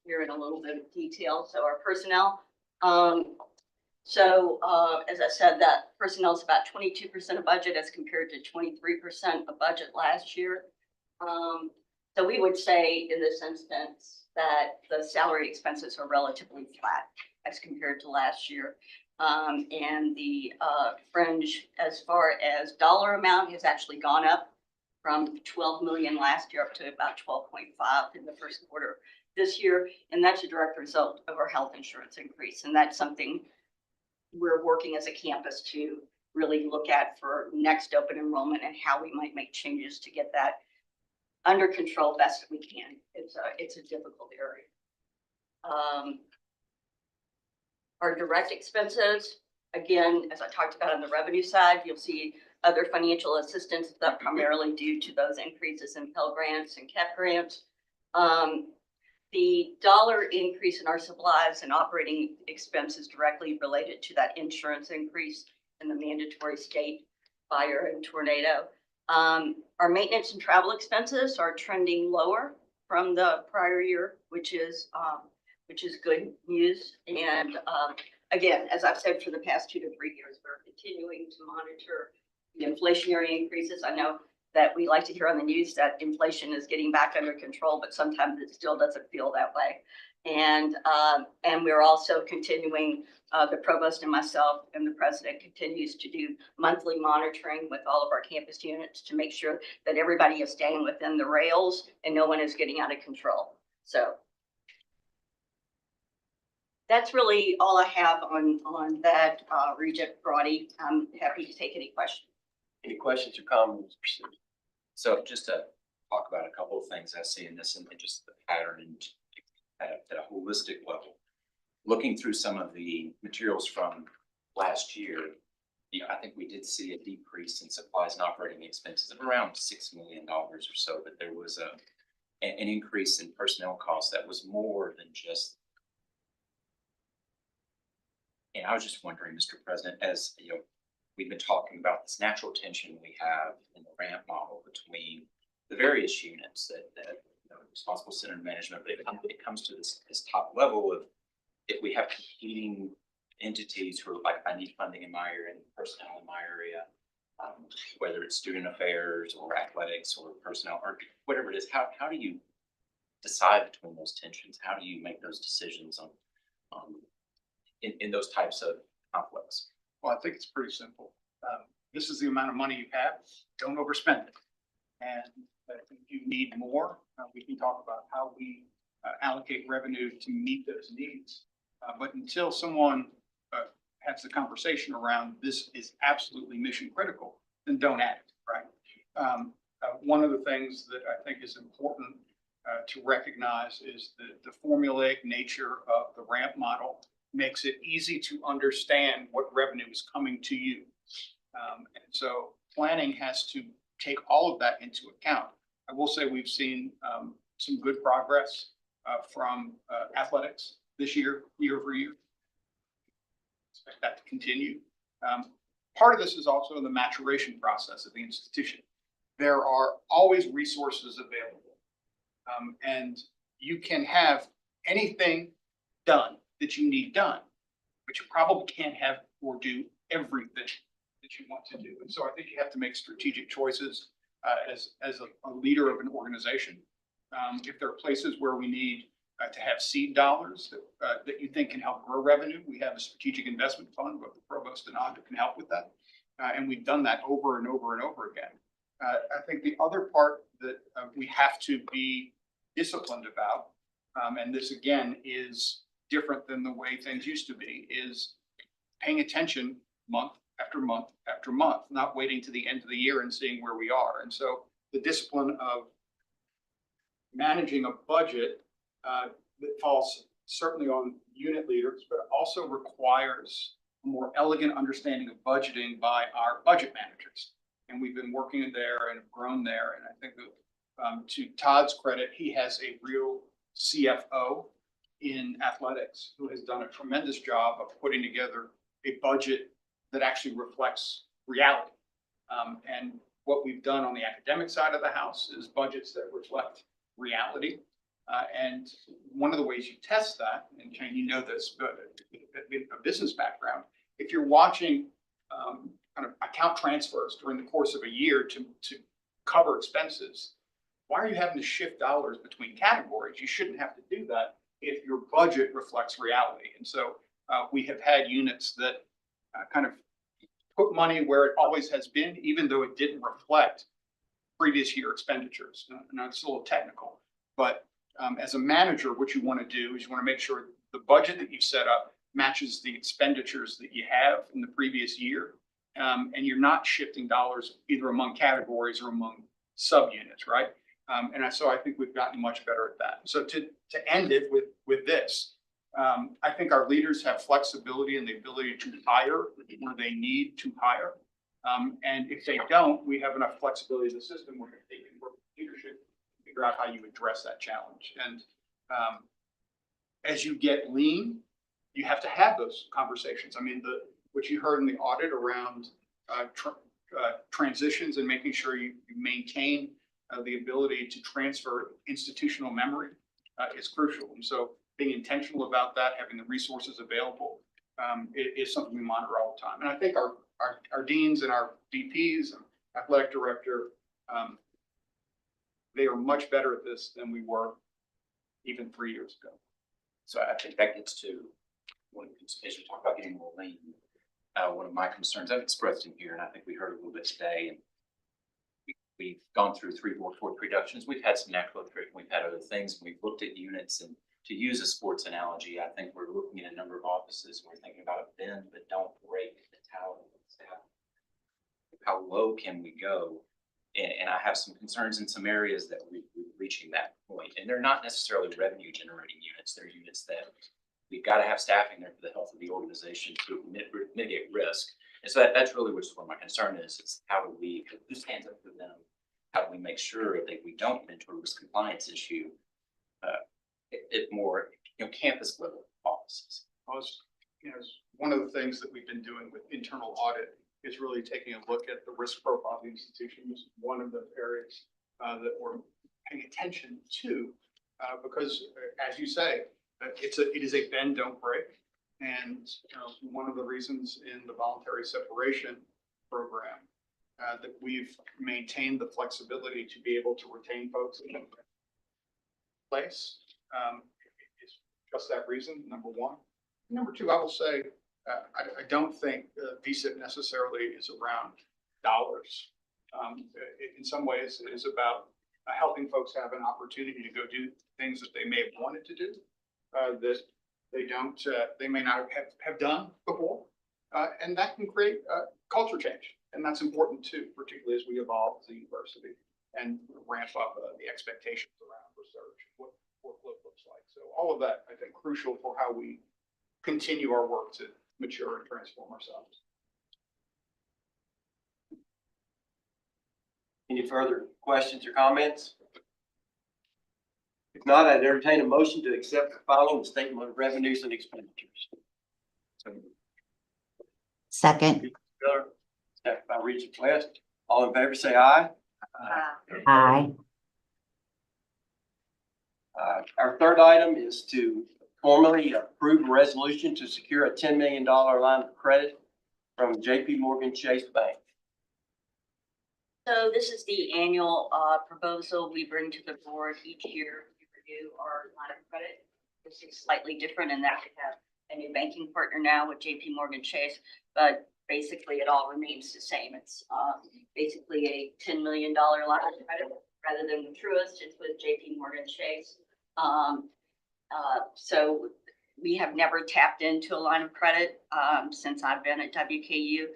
here in a little bit of detail. So our personnel, as I said, that personnel is about 22% of budget as compared to 23% of budget last year. So we would say in this instance that the salary expenses are relatively flat as compared to last year. And the fringe, as far as dollar amount, has actually gone up from 12 million last year up to about 12.5 in the first quarter this year. And that's a direct result of our health insurance increase. And that's something we're working as a campus to really look at for next open enrollment and how we might make changes to get that under control best that we can. It's a difficult area. Our direct expenses, again, as I talked about on the revenue side, you'll see other financial assistance that primarily due to those increases in Pell grants and CAP grants. The dollar increase in our supplies and operating expenses directly related to that insurance increase in the mandatory state fire and tornado. Our maintenance and travel expenses are trending lower from the prior year, which is good news. And again, as I've said for the past 2 to 3 years, we're continuing to monitor the inflationary increases. I know that we like to hear on the news that inflation is getting back under control, but sometimes it still doesn't feel that way. And we're also continuing, the provost and myself and the president continues to do monthly monitoring with all of our campus units to make sure that everybody is staying within the rails and no one is getting out of control. So that's really all I have on that, Regent Brody. I'm happy to take any questions.
Any questions or comments?
So just to talk about a couple of things I see in this and just the pattern and at a holistic level. Looking through some of the materials from last year, I think we did see a decrease in supplies and operating expenses of around $6 million or so, but there was an increase in personnel costs that was more than just. And I was just wondering, Mr. President, as you know, we've been talking about this natural tension we have in the ramp model between the various units that responsible center management, but it comes to this top level of if we have competing entities who are like, I need funding in my area and personnel in my area, whether it's student affairs or athletics or personnel or whatever it is, how do you decide between those tensions? How do you make those decisions on in those types of conflicts?
Well, I think it's pretty simple. This is the amount of money you have. Don't overspend it. And if you need more, we can talk about how we allocate revenue to meet those needs. But until someone has the conversation around this is absolutely mission critical, then don't add it, right? One of the things that I think is important to recognize is the formulaic nature of the ramp model makes it easy to understand what revenue is coming to you. And so planning has to take all of that into account. I will say we've seen some good progress from athletics this year, year over year. Expect that to continue. Part of this is also the maturation process of the institution. There are always resources available. And you can have anything done that you need done, but you probably can't have or do everything that you want to do. And so I think you have to make strategic choices as a leader of an organization. If there are places where we need to have seed dollars that you think can help grow revenue, we have a strategic investment fund, both the provost and I, that can help with that. And we've done that over and over and over again. I think the other part that we have to be disciplined about, and this again is different than the way things used to be, is paying attention month after month after month, not waiting to the end of the year and seeing where we are. And so the discipline of managing a budget that falls certainly on unit leaders, but also requires a more elegant understanding of budgeting by our budget managers. And we've been working there and have grown there. And I think that to Todd's credit, he has a real CFO in athletics who has done a tremendous job of putting together a budget that actually reflects reality. And what we've done on the academic side of the house is budgets that reflect reality. And one of the ways you test that, and Jane, you know this, but a business background, if you're watching kind of account transfers during the course of a year to cover expenses, why are you having to shift dollars between categories? You shouldn't have to do that if your budget reflects reality. And so we have had units that kind of put money where it always has been, even though it didn't reflect previous year expenditures. Now it's a little technical, but as a manager, what you want to do is you want to make sure the budget that you set up matches the expenditures that you have in the previous year. And you're not shifting dollars either among categories or among subunits, right? And so I think we've gotten much better at that. So to end it with this, I think our leaders have flexibility and the ability to hire where they need to hire. And if they don't, we have enough flexibility in the system where they can work with leadership to figure out how you address that challenge. And as you get lean, you have to have those conversations. I mean, what you heard in the audit around transitions and making sure you maintain the ability to transfer institutional memory is crucial. And so being intentional about that, having the resources available is something we monitor all the time. And I think our deans and our DPs and athletic director, they are much better at this than we were even 3 years ago.
So I think that gets to as you talk about getting more lean, one of my concerns I've expressed in here, and I think we heard a little bit today, and we've gone through 3 workforce reductions. We've had some natural attrition. We've had other things. We've looked at units, and to use a sports analogy, I think we're looking at a number of offices. And we're thinking about a bend, but don't break the tower. How low can we go? And I have some concerns in some areas that we're reaching that point. And they're not necessarily revenue generating units. They're units that we've got to have staffing there for the health of the organization to mitigate risk. And so that's really where my concern is how do we, who stands up for them? How do we make sure that we don't get into a risk compliance issue at more campus level offices?
One of the things that we've been doing with internal audit is really taking a look at the risk profile of the institution. This is one of the areas that we're paying attention to because, as you say, it is a bend, don't break. And one of the reasons in the voluntary separation program that we've maintained the flexibility to be able to retain folks in place is just that reason, number one. Number two, I will say, I don't think VSIP necessarily is around dollars. In some ways, it is about helping folks have an opportunity to go do things that they may have wanted to do that they may not have done before. And that can create culture change. And that's important too, particularly as we evolve as a university and ramp up the expectations around research, what workload looks like. So all of that, I think, crucial for how we continue our work to mature and transform ourselves.
Any further questions or comments? If not, I'd entertain a motion to accept the following statement of revenues and expenditures.
Second.
Miller, second by Regent West. All in favor, say aye.
Aye.
Our third item is to formally approve a resolution to secure a $10 million line of credit from JP Morgan Chase Bank.
So this is the annual proposal we bring to the board each year to review our line of credit. This is slightly different in that we have a new banking partner now with JP Morgan Chase, but basically it all remains the same. It's basically a $10 million line of credit rather than with Truist, it's with JP Morgan Chase. So we have never tapped into a line of credit since I've been at WKU.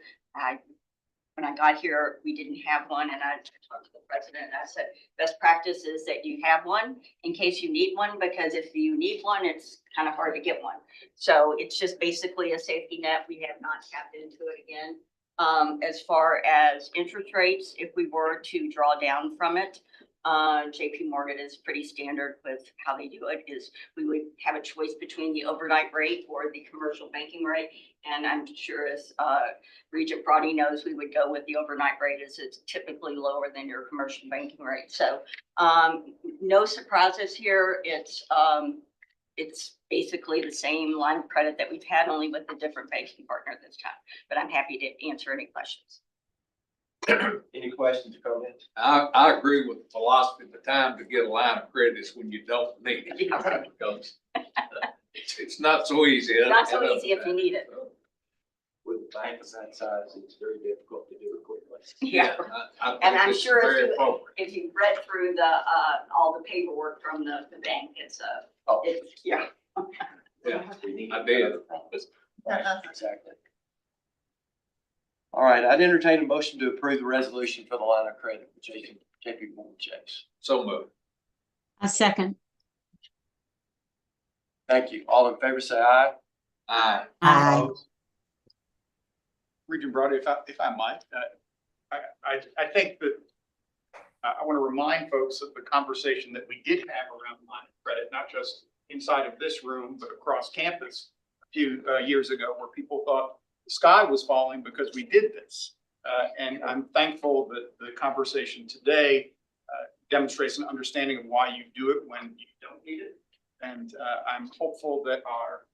When I got here, we didn't have one, and I talked to the president and I said, best practice is that you have one in case you need one, because if you need one, it's kind of hard to get one. So it's just basically a safety net. We have not tapped into it again. As far as interest rates, if we were to draw down from it, JP Morgan is pretty standard with how they do it, is we would have a choice between the overnight rate or the commercial banking rate. And I'm sure as Regent Brody knows, we would go with the overnight rate, as it's typically lower than your commercial banking rate. So no surprises here. It's basically the same line of credit that we've had, only with a different banking partner this time. But I'm happy to answer any questions.
Any questions or comments?
I agree with the philosophy. The time to get a line of credit is when you don't need it. Because it's not so easy.
Not so easy if you need it.
With a bank of that size, it's very difficult to do it quickly.
Yeah.
I think
And I'm
it's
sure
very
if you,
appropriate.
if you read through the, all the paperwork from the bank, it's, yeah.
Yeah, I did.
Exactly. All right, I'd entertain a motion to approve the resolution for the line of credit with JP Morgan Chase.
So moved.
A second.
Thank you. All in favor, say aye.
Aye.
Aye.
Regent Brody, if I might, I think that I want to remind folks of the conversation that we did have around line of credit, not just inside of this room, but across campus a few years ago, where people thought the sky was falling because we did this. And I'm thankful that the conversation today demonstrates an understanding of why you do it when you don't need it. And I'm hopeful that our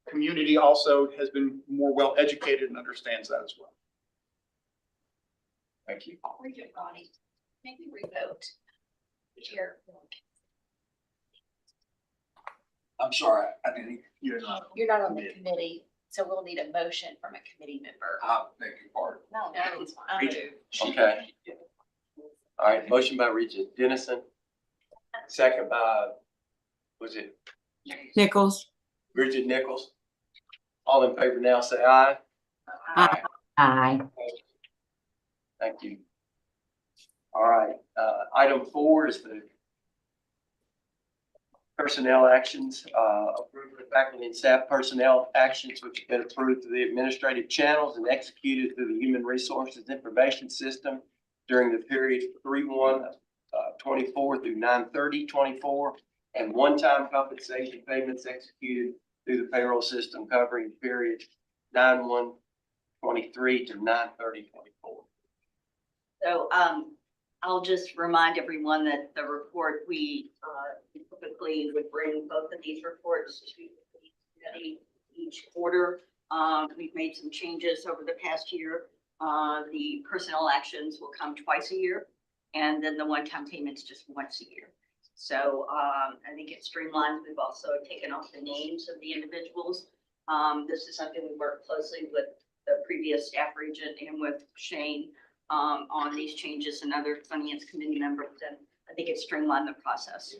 community also has been more well educated and understands that as well.
Thank you.
Regent Brody, maybe revote chair.
I'm sorry, I didn't.
You're not on the committee, so we'll need a motion from a committee member.
I beg your pardon.
No, it's fine.
Okay. All right, motion by Regent Dennison. Second by, was it
Nichols.
Bridget Nichols? All in favor now, say aye.
Aye. Aye.
Thank you. All right, item 4 is the personnel actions, approved the faculty and staff personnel actions, which have been approved through the administrative channels and executed through the Human Resources Information System during the period 3/1/24 through 9/30/24, and one-time compensation payments executed through the payroll system covering the period 9/1/23 to 9/30/24.
So I'll just remind everyone that the report, we typically would bring both of these reports to the committee each quarter. We've made some changes over the past year. The personnel actions will come twice a year, and then the one-time payments just once a year. So I think it streamlines. We've also taken off the names of the individuals. This is something we worked closely with the previous staff regent and with Shane on these changes and other finance committee members, and I think it streamlined the process.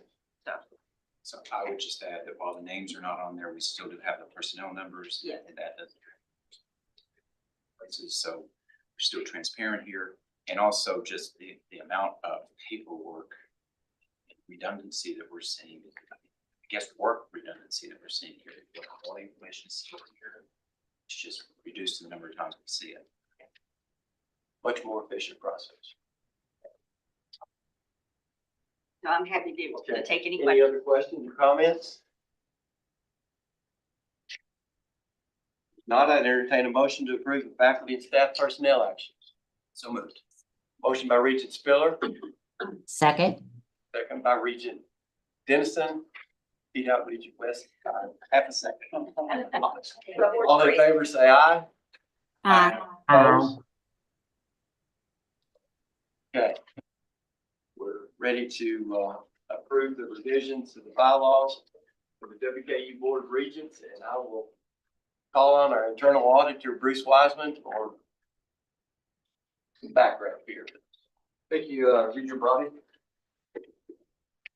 So I would just add that while the names are not on there, we still do have the personnel numbers.
Yeah.
And that does. So we're still transparent here, and also just the amount of paperwork redundancy that we're seeing. I guess work redundancy that we're seeing here. All the information is still here. It's just reduced the number of times we see it.
Much more efficient process.
So I'm happy to be able to
Okay.
take any
Any
questions.
other questions or comments? Not, I'd entertain a motion to approve the faculty and staff personnel actions.
So moved.
Motion by Regent Spiller,
Second.
second by Regent Dennison. Repeat out, Regent West, half a second. All in favor, say aye.
Aye.
Opposed? Okay. We're ready to approve the revisions to the bylaws for the WKU Board of Regents, and I will call on our internal auditor, Bruce Wiseman, for some background here.
Thank you, Regent Brody.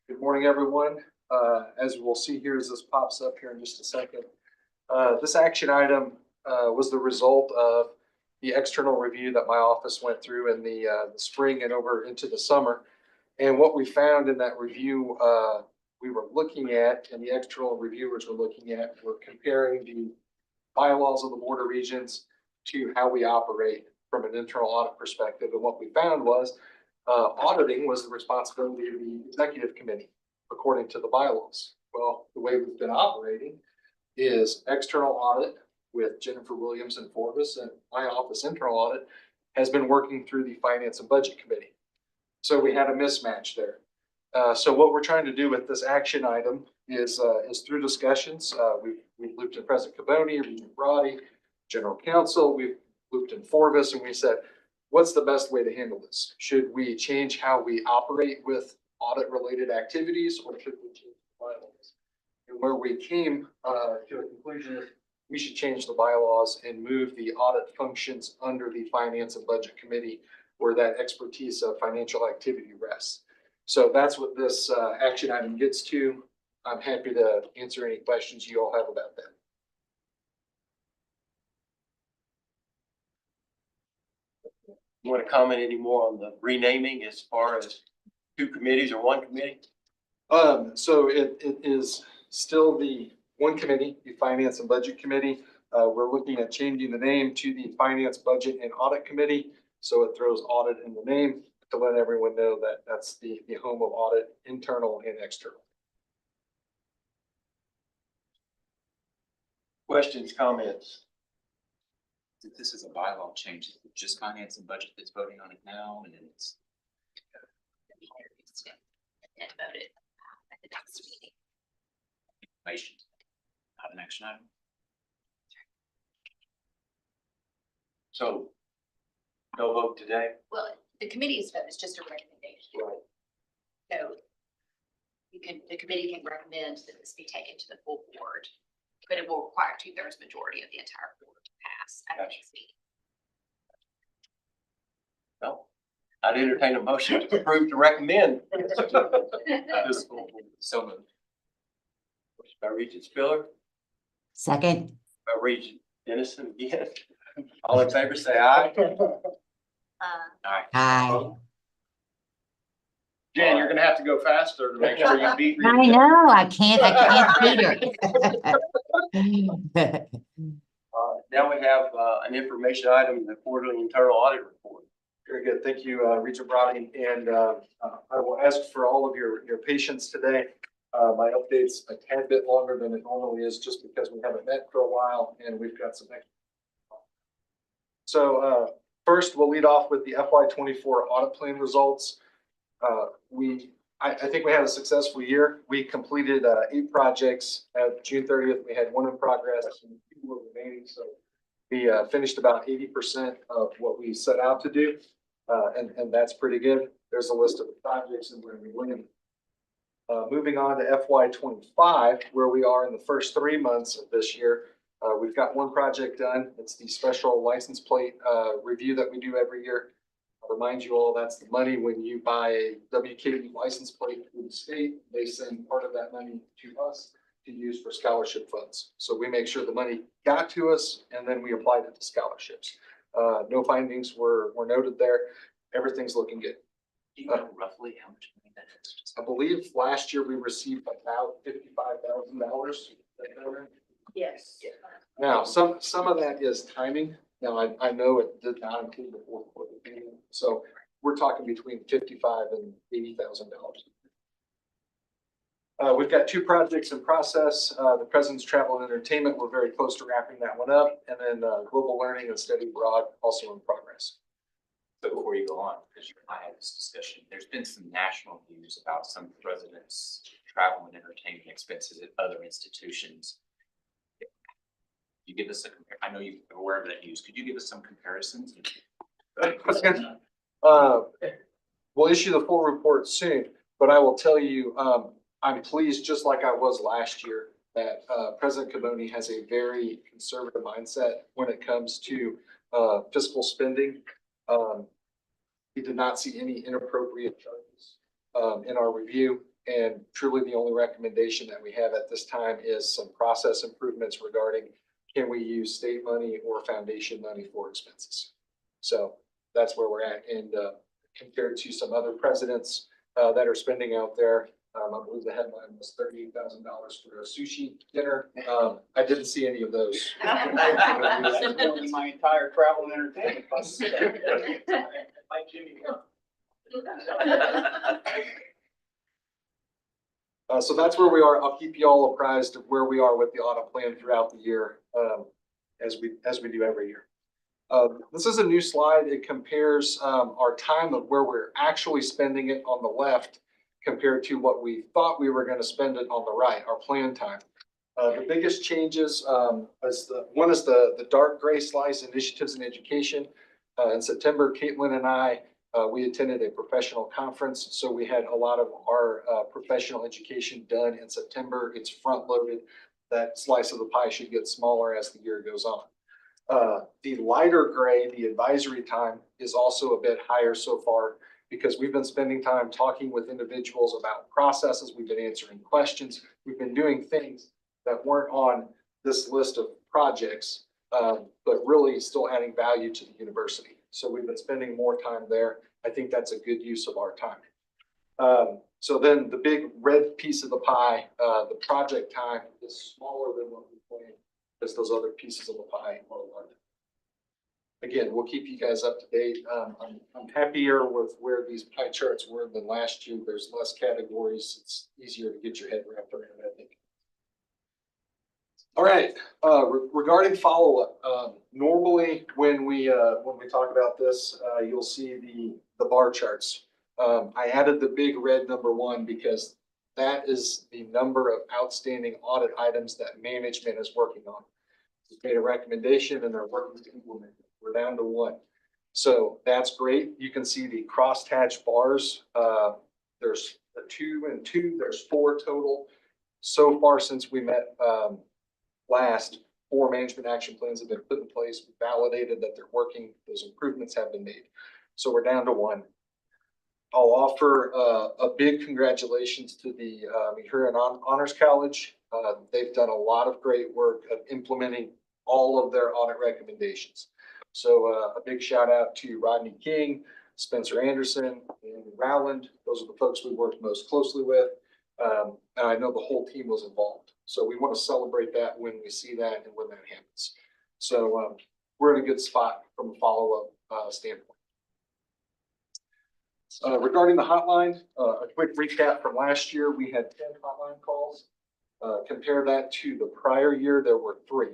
Good morning, everyone. As we'll see here as this pops up here in just a second, this action item was the result of the external review that my office went through in the spring and over into the summer. And what we found in that review, we were looking at, and the external reviewers were looking at, were comparing the bylaws of the Board of Regents to how we operate from an internal audit perspective. And what we found was auditing was the responsibility of the executive committee, according to the bylaws. Well, the way we've been operating is external audit with Jennifer Williams and Forbes, and my office internal audit has been working through the Finance and Budget Committee. So we had a mismatch there. So what we're trying to do with this action item is through discussions. We've looped in President Caboni, Regent Brody, General Counsel. We've looped in Forbes, and we said, what's the best way to handle this? Should we change how we operate with audit-related activities, or should we change the bylaws? And where we came to a conclusion is we should change the bylaws and move the audit functions under the Finance and Budget Committee, where that expertise of financial activity rests. So that's what this action item gets to. I'm happy to answer any questions you all have about that.
You want to comment any more on the renaming as far as two committees or one committee?
So it is still the one committee, the Finance and Budget Committee. We're looking at changing the name to the Finance, Budget, and Audit Committee. So it throws audit in the name to let everyone know that that's the home of audit, internal and external.
Questions, comments?
If this is a bylaw change, is it just finance and budget that's voting on it now, and then it's
And voted at the next meeting.
information, not an action item?
So no vote today?
Well, the committee's vote is just a recommendation.
Right.
So the committee can recommend that this be taken to the full board, but it will require 2/3 majority of the entire board to pass at the
Gotcha.
next meeting.
No. I'd entertain a motion to approve to recommend. This full board.
So moved.
Motion by Regent Spiller,
Second.
by Regent Dennison again. All in favor, say aye.
Aye.
Aye.
Jen, you're gonna have to go faster to make sure you beat.
I know, I can't beat her.
Now we have an information item, the quarterly internal audit report.
Very good. Thank you, Regent Brody. And I will ask for all of your patience today. My update's a tad bit longer than it normally is, just because we haven't met for a while and we've got some extra. So first, we'll lead off with the FY24 audit plan results. I think we had a successful year. We completed 8 projects at June 30th. We had 1 in progress and 2 were remaining. So we finished about 80% of what we set out to do. And that's pretty good. There's a list of the projects and where we went. Moving on to FY25, where we are in the first 3 months of this year. We've got 1 project done. It's the special license plate review that we do every year. I'll remind you all, that's the money when you buy a WKU license plate through the state. They send part of that money to us to use for scholarship funds. So we make sure the money got to us and then we applied it to scholarships. No findings were noted there. Everything's looking good.
Do you know roughly how much money that is?
I believe last year we received about $55,000.
Yes.
Now, some of that is timing. Now, I know it did not include the fourth quarter payment, so we're talking between $55,000 and $80,000. We've got 2 projects in process. The President's Travel and Entertainment, we're very close to wrapping that one up. And then Global Learning and Study Abroad, also in progress.
So before you go on, because you and I had this discussion, there's been some national news about some presidents' travel and entertainment expenses at other institutions. You give us I know you're aware of that news. Could you give us some comparisons?
We'll issue the full report soon, but I will tell you, I'm pleased, just like I was last year, that President Caboni has a very conservative mindset when it comes to fiscal spending. He did not see any inappropriate charges in our review, and truly the only recommendation that we have at this time is some process improvements regarding can we use state money or foundation money for expenses. So that's where we're at, and compared to some other presidents that are spending out there, I believe the headline was $38,000 for a sushi dinner. I didn't see any of those.
My entire travel and entertainment costs. Like Jimmy.
So that's where we are. I'll keep you all apprised of where we are with the audit plan throughout the year, as we do every year. This is a new slide. It compares our time of where we're actually spending it on the left compared to what we thought we were going to spend it on the right, our plan time. The biggest changes is the dark gray slice, initiatives in education. In September, Caitlin and I, we attended a professional conference. So we had a lot of our professional education done in September. It's front loaded. That slice of the pie should get smaller as the year goes on. The lighter gray, the advisory time, is also a bit higher so far because we've been spending time talking with individuals about processes. We've been answering questions. We've been doing things that weren't on this list of projects, but really still adding value to the university. So we've been spending more time there. I think that's a good use of our time. So then the big red piece of the pie, the project time, is smaller than what we planned because those other pieces of the pie are larger. Again, we'll keep you guys up to date. I'm happier with where these pie charts were than last year. There's less categories. It's easier to get your head wrapped around, I think. All right, regarding follow-up, normally when we talk about this, you'll see the bar charts. I added the big red number 1 because that is the number of outstanding audit items that management is working on. They made a recommendation and they're working to implement it. We're down to 1. So that's great. You can see the crosshatch bars. There's a 2 and 2, there's 4 total. So far since we met last, 4 management action plans have been put in place. We validated that they're working. Those improvements have been made. So we're down to 1. I'll offer a big congratulations to the Manhattan Honors College. They've done a lot of great work of implementing all of their audit recommendations. So a big shout out to Rodney King, Spencer Anderson, and Rowland. Those are the folks we worked most closely with. And I know the whole team was involved. So we want to celebrate that when we see that and when that happens. So we're in a good spot from a follow-up standpoint. Regarding the hotline, a quick recap from last year, we had 10 hotline calls. Compare that to the prior year, there were 3.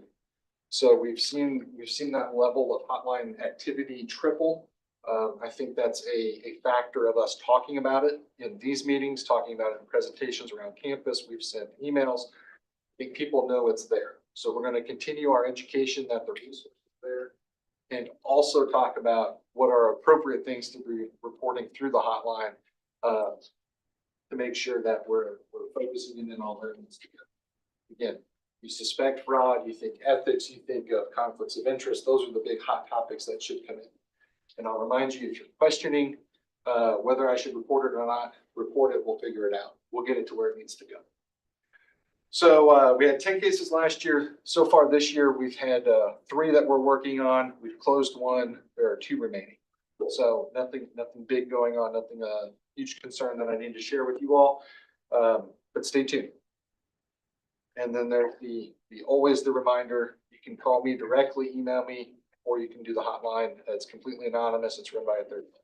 So we've seen that level of hotline activity triple. I think that's a factor of us talking about it in these meetings, talking about it in presentations around campus. We've sent emails. I think people know it's there. So we're going to continue our education that the resource is there, and also talk about what are appropriate things to be reporting through the hotline to make sure that we're focusing in on where it needs to go. Again, you suspect fraud, you think ethics, you think of conflicts of interest. Those are the big hot topics that should come in. And I'll remind you, if you're questioning whether I should report it or not, report it, we'll figure it out. We'll get it to where it needs to go. So we had 10 cases last year. So far this year, we've had 3 that we're working on. We've closed 1. There are 2 remaining. So nothing big going on, nothing huge concern that I need to share with you all. But stay tuned. And then there's always the reminder, you can call me directly, email me, or you can do the hotline. It's completely anonymous. It's run by a third party.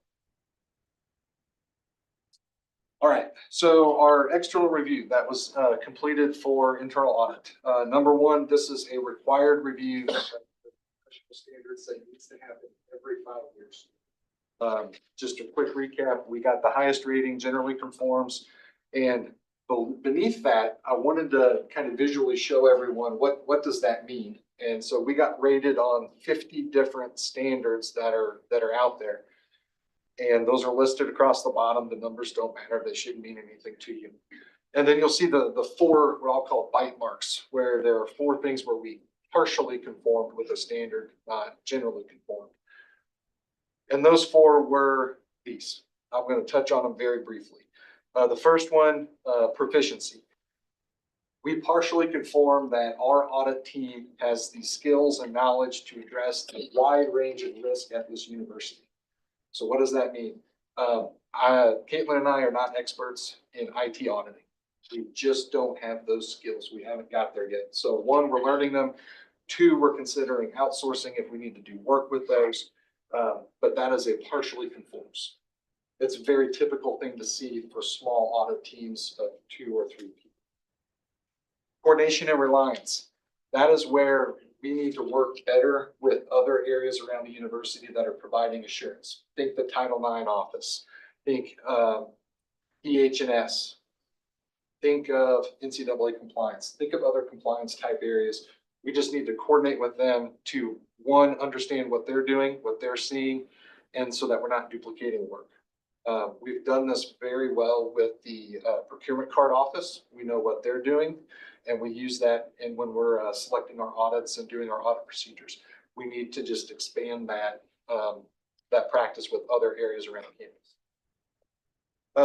All right, so our external review that was completed for internal audit. Number one, this is a required review of professional standards that needs to happen every 5 years. Just a quick recap, we got the highest rating, generally conforms, and beneath that, I wanted to kind of visually show everyone what does that mean. And so we got rated on 50 different standards that are out there. And those are listed across the bottom. The numbers don't matter. They shouldn't mean anything to you. And then you'll see the 4, what I'll call bite marks, where there are 4 things where we partially conformed with a standard, not generally conformed. And those 4 were these. I'm going to touch on them very briefly. The first one, proficiency. We partially conform that our audit team has the skills and knowledge to address a wide range of risk at this university. So what does that mean? Caitlin and I are not experts in IT auditing. We just don't have those skills. We haven't got there yet. So 1, we're learning them. 2, we're considering outsourcing if we need to do work with those. But that is a partially conforms. It's a very typical thing to see for small audit teams of 2 or 3 people. Coordination and reliance. That is where we need to work better with other areas around the university that are providing assurance. Think the Title IX office, think EH&S, think of NCAA compliance, think of other compliance type areas. We just need to coordinate with them to, 1, understand what they're doing, what they're seeing, and so that we're not duplicating work. We've done this very well with the procurement card office. We know what they're doing, and we use that. And when we're selecting our audits and doing our audit procedures, we need to just expand that that practice with other areas around campus.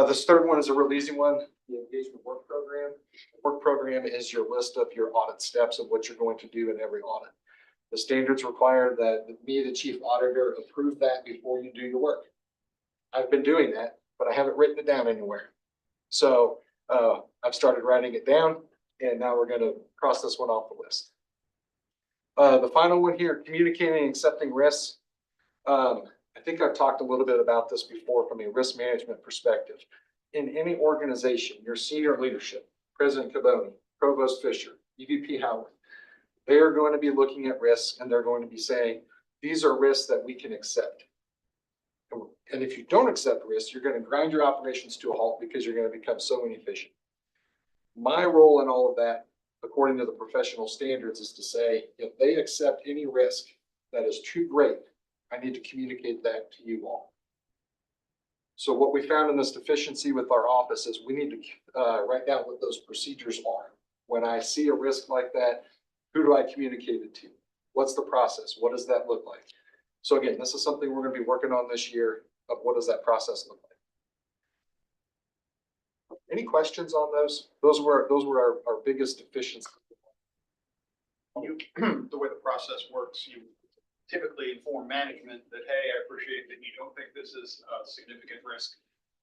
This third one is a real easy one, the engagement work program. The work program is your list of your audit steps of what you're going to do in every audit. The standards require that me, the chief auditor, approve that before you do your work. I've been doing that, but I haven't written it down anywhere. So I've started writing it down, and now we're going to cross this one off the list. The final one here, communicating and accepting risks. I think I've talked a little bit about this before from a risk management perspective. In any organization, your senior leadership, President Caboni, Provost Fisher, EVP Howard, they are going to be looking at risks, and they're going to be saying, these are risks that we can accept. And if you don't accept risks, you're going to grind your operations to a halt because you're going to become so inefficient. My role in all of that, according to the professional standards, is to say, if they accept any risk that is too great, I need to communicate that to you all. So what we found in this deficiency with our office is we need to write down what those procedures are. When I see a risk like that, who do I communicate it to? What's the process? What does that look like? So again, this is something we're going to be working on this year of what does that process look like. Any questions on those? Those were our biggest deficiencies.
The way the process works, you typically inform management that, hey, I appreciate that you don't think this is a significant risk.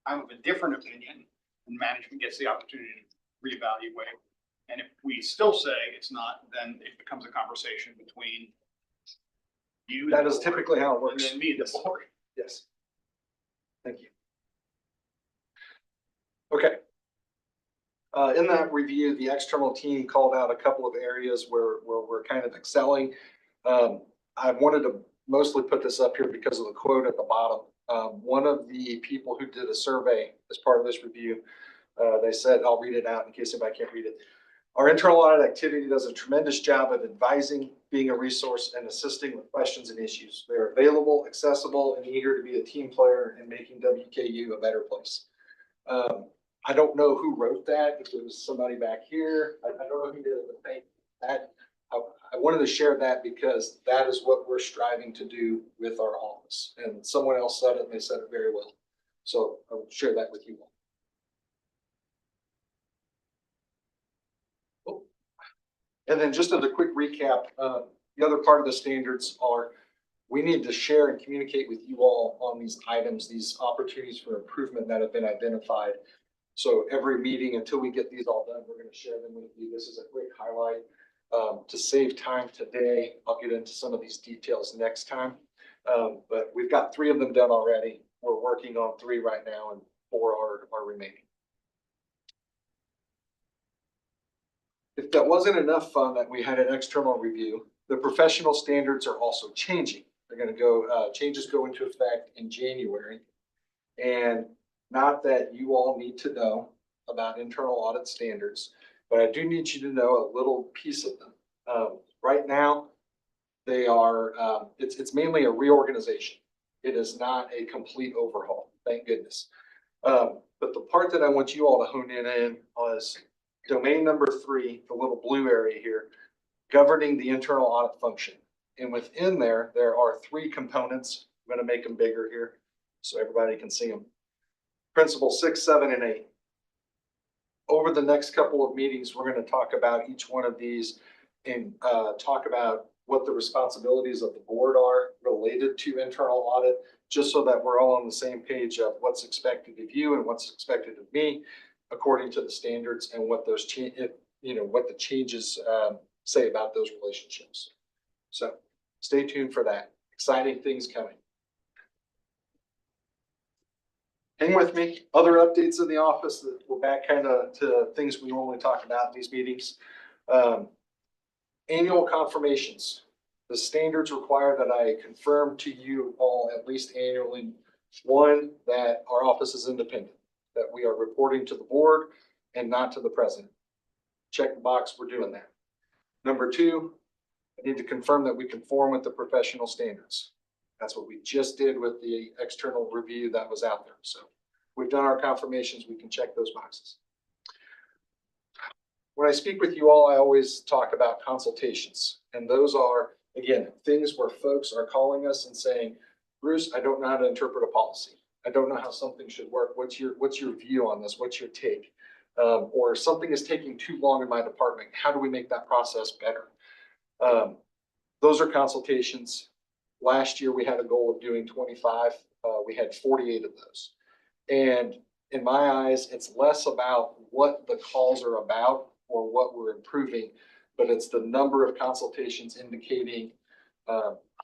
I'm of a different opinion, and management gets the opportunity to reevaluate. And if we still say it's not, then it becomes a conversation between you.
That is typically how it works.
And then me, the board.
Yes. Thank you. Okay. In that review, the external team called out a couple of areas where we're kind of excelling. I wanted to mostly put this up here because of the quote at the bottom. One of the people who did a survey as part of this review, they said, I'll read it out in case anybody can't read it. Our internal audit activity does a tremendous job of advising, being a resource, and assisting with questions and issues. They're available, accessible, and eager to be a team player in making WKU a better place. I don't know who wrote that. If it was somebody back here, I don't know who did it, but thank that. I wanted to share that because that is what we're striving to do with our office. And someone else said it, and they said it very well. So I'll share that with you all. And then just as a quick recap, the other part of the standards are we need to share and communicate with you all on these items, these opportunities for improvement that have been identified. So every meeting until we get these all done, we're going to share them with you. This is a quick highlight. To save time today, I'll get into some of these details next time. But we've got 3 of them done already. We're working on 3 right now, and 4 are remaining. If that wasn't enough fun that we had an external review, the professional standards are also changing. They're gonna go, changes go into effect in January. And not that you all need to know about internal audit standards, but I do need you to know a little piece of them. Right now, they are, it's mainly a reorganization. It is not a complete overhaul, thank goodness. But the part that I want you all to hone in is domain number 3, the little blue area here, governing the internal audit function. And within there are 3 components. I'm going to make them bigger here so everybody can see them. Principle 6, 7, and 8. Over the next couple of meetings, we're going to talk about each one of these and talk about what the responsibilities of the board are related to internal audit, just so that we're all on the same page of what's expected of you and what's expected of me according to the standards, and what those what the changes say about those relationships. So stay tuned for that. Exciting things coming. Hang with me. Other updates in the office. We're back kind of to things we normally talk about in these meetings. Annual confirmations. The standards require that I confirm to you all at least annually, 1, that our office is independent, that we are reporting to the board and not to the president. Check the box, we're doing that. Number 2, I need to confirm that we conform with the professional standards. That's what we just did with the external review that was out there. So we've done our confirmations, we can check those boxes. When I speak with you all, I always talk about consultations. And those are, again, things where folks are calling us and saying, Bruce, I don't know how to interpret a policy. I don't know how something should work. What's your view on this? What's your take? Or something is taking too long in my department. How do we make that process better? Those are consultations. Last year, we had a goal of doing 25. We had 48 of those. And in my eyes, it's less about what the calls are about or what we're improving, but it's the number of consultations indicating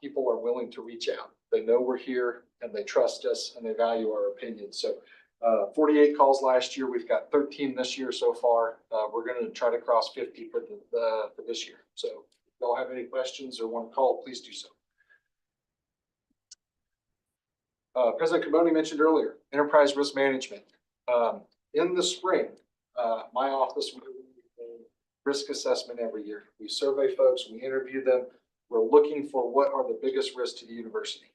people are willing to reach out. They know we're here and they trust us and they value our opinion. So 48 calls last year. We've got 13 this year so far. We're going to try to cross 50 for this year. So if y'all have any questions or want to call, please do so. President Caboni mentioned earlier, enterprise risk management. In the spring, my office will do a risk assessment every year. We survey folks, we interview them. We're looking for what are the biggest risks to the university.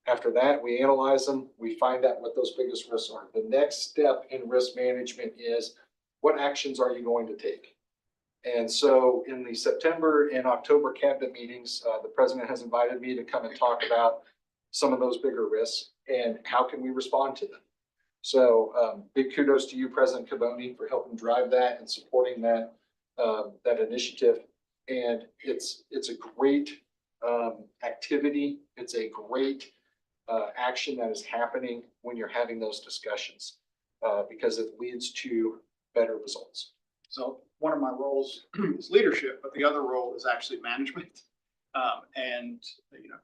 After that, we analyze them. We find out what those biggest risks are. The next step in risk management is what actions are you going to take? And so in the September and October cabinet meetings, the president has invited me to come and talk about some of those bigger risks and how can we respond to them. So big kudos to you, President Caboni, for helping drive that and supporting that initiative. And it's a great activity. It's a great action that is happening when you're having those discussions because it leads to better results.
So one of my roles is leadership, but the other role is actually management. And, you know,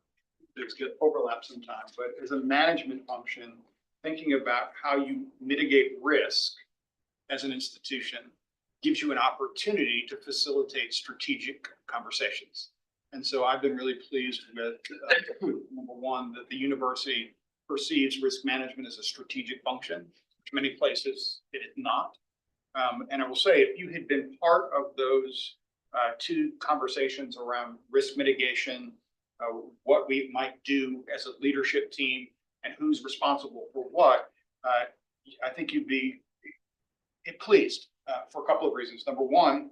there's good overlap sometimes, but as a management function, thinking about how you mitigate risk as an institution gives you an opportunity to facilitate strategic conversations. And so I've been really pleased with, number one, that the university perceives risk management as a strategic function, which many places it is not. And I will say, if you had been part of those 2 conversations around risk mitigation, what we might do as a leadership team and who's responsible for what, I think you'd be pleased for a couple of reasons. Number one,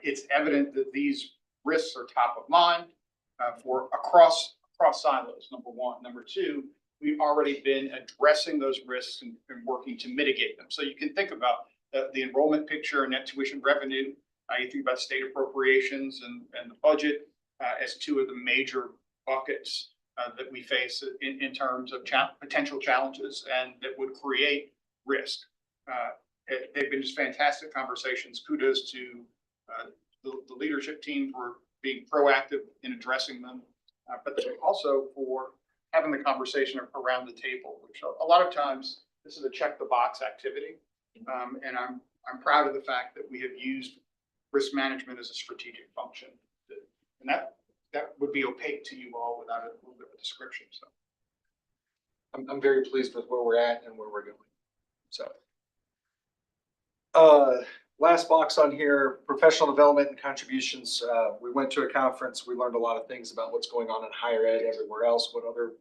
it's evident that these risks are top of mind for across silos, number one. Number two, we've already been addressing those risks and working to mitigate them. So you can think about the enrollment picture and net tuition revenue. You think about state appropriations and the budget as 2 of the major buckets that we face in terms of potential challenges and that would create risk. They've been just fantastic conversations. Kudos to the leadership team for being proactive in addressing them, but also for having the conversation around the table, which a lot of times this is a check the box activity. And I'm proud of the fact that we have used risk management is a strategic function. And that would be opaque to you all without a little bit of a description, so.
I'm very pleased with where we're at and where we're going. So. Last box on here, professional development and contributions. We went to a conference. We learned a lot of things about what's going on in higher ed everywhere else, what other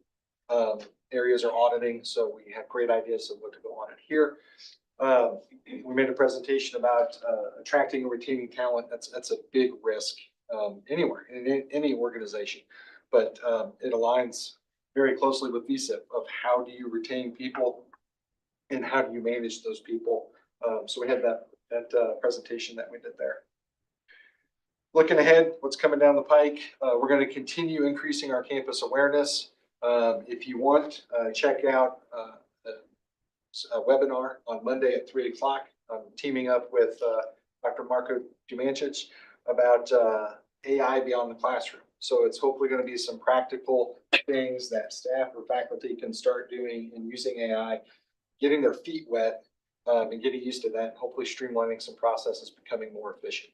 areas are auditing. So we have great ideas of what to go on in here. We made a presentation about attracting and retaining talent. That's a big risk anywhere in any organization, but it aligns very closely with VSIP of how do you retain people and how do you manage those people. So we had that presentation that we did there. Looking ahead, what's coming down the pike, we're going to continue increasing our campus awareness. If you want, check out a webinar on Monday at 3 o'clock. I'm teaming up with Dr. Marco Dumancic about AI beyond the classroom. So it's hopefully going to be some practical things that staff or faculty can start doing and using AI, getting their feet wet and getting used to that, hopefully streamlining some processes, becoming more efficient.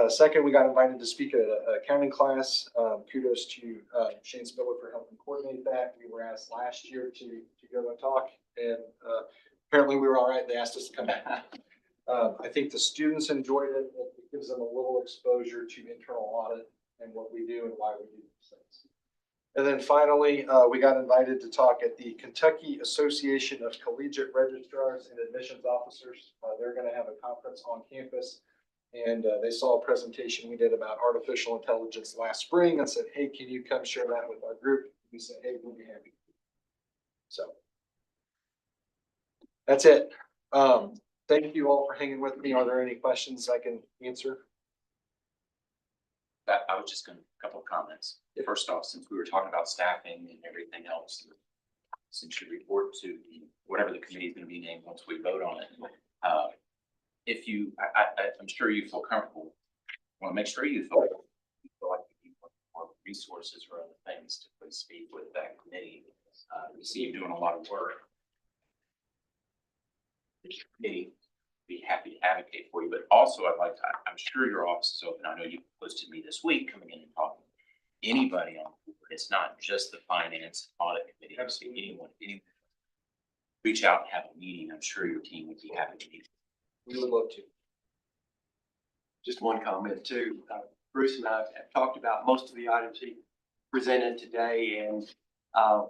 Second, we got invited to speak at an accounting class. Kudos to Shane Spiller for helping coordinate that. We were asked last year to go and talk, and apparently we were all right. They asked us to come back. I think the students enjoyed it. It gives them a little exposure to internal audit and what we do and why we do these things. And then finally, we got invited to talk at the Kentucky Association of Collegiate Registrars and Admissions Officers. They're going to have a conference on campus. And they saw a presentation we did about artificial intelligence last spring and said, hey, can you come share that with our group? We said, hey, we'll be happy. So that's it. Thank you all for hanging with me. Are there any questions I can answer?
I was just going to, a couple of comments. First off, since we were talking about staffing and everything else, since you report to whatever the committee is going to be named once we vote on it, if you, I'm sure you feel comfortable. I want to make sure you feel like you need more resources or other things to please speak with that committee. We see you doing a lot of work. The committee be happy to advocate for you, but also I'd like to, I'm sure your office is open. I know you posted me this week coming in and talking to anybody on the board. It's not just the finance audit committee. Anyone, reach out and have a meeting. I'm sure your team would be happy to meet.
We would love to.
Just one comment too. Bruce and I have talked about most of the items he presented today, and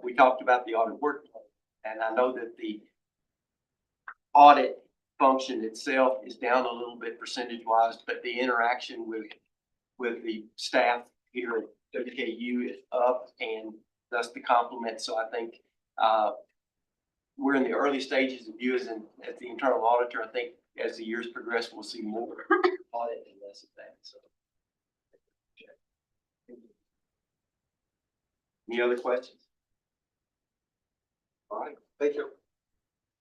we talked about the audit workflow. And I know that the audit function itself is down a little bit percentage-wise, but the interaction with the staff here at WKU is up, and thus the complement. So I think we're in the early stages of you as the internal auditor. I think as the years progress, we'll see more audit and less of that. So, any other questions? All right, thank you.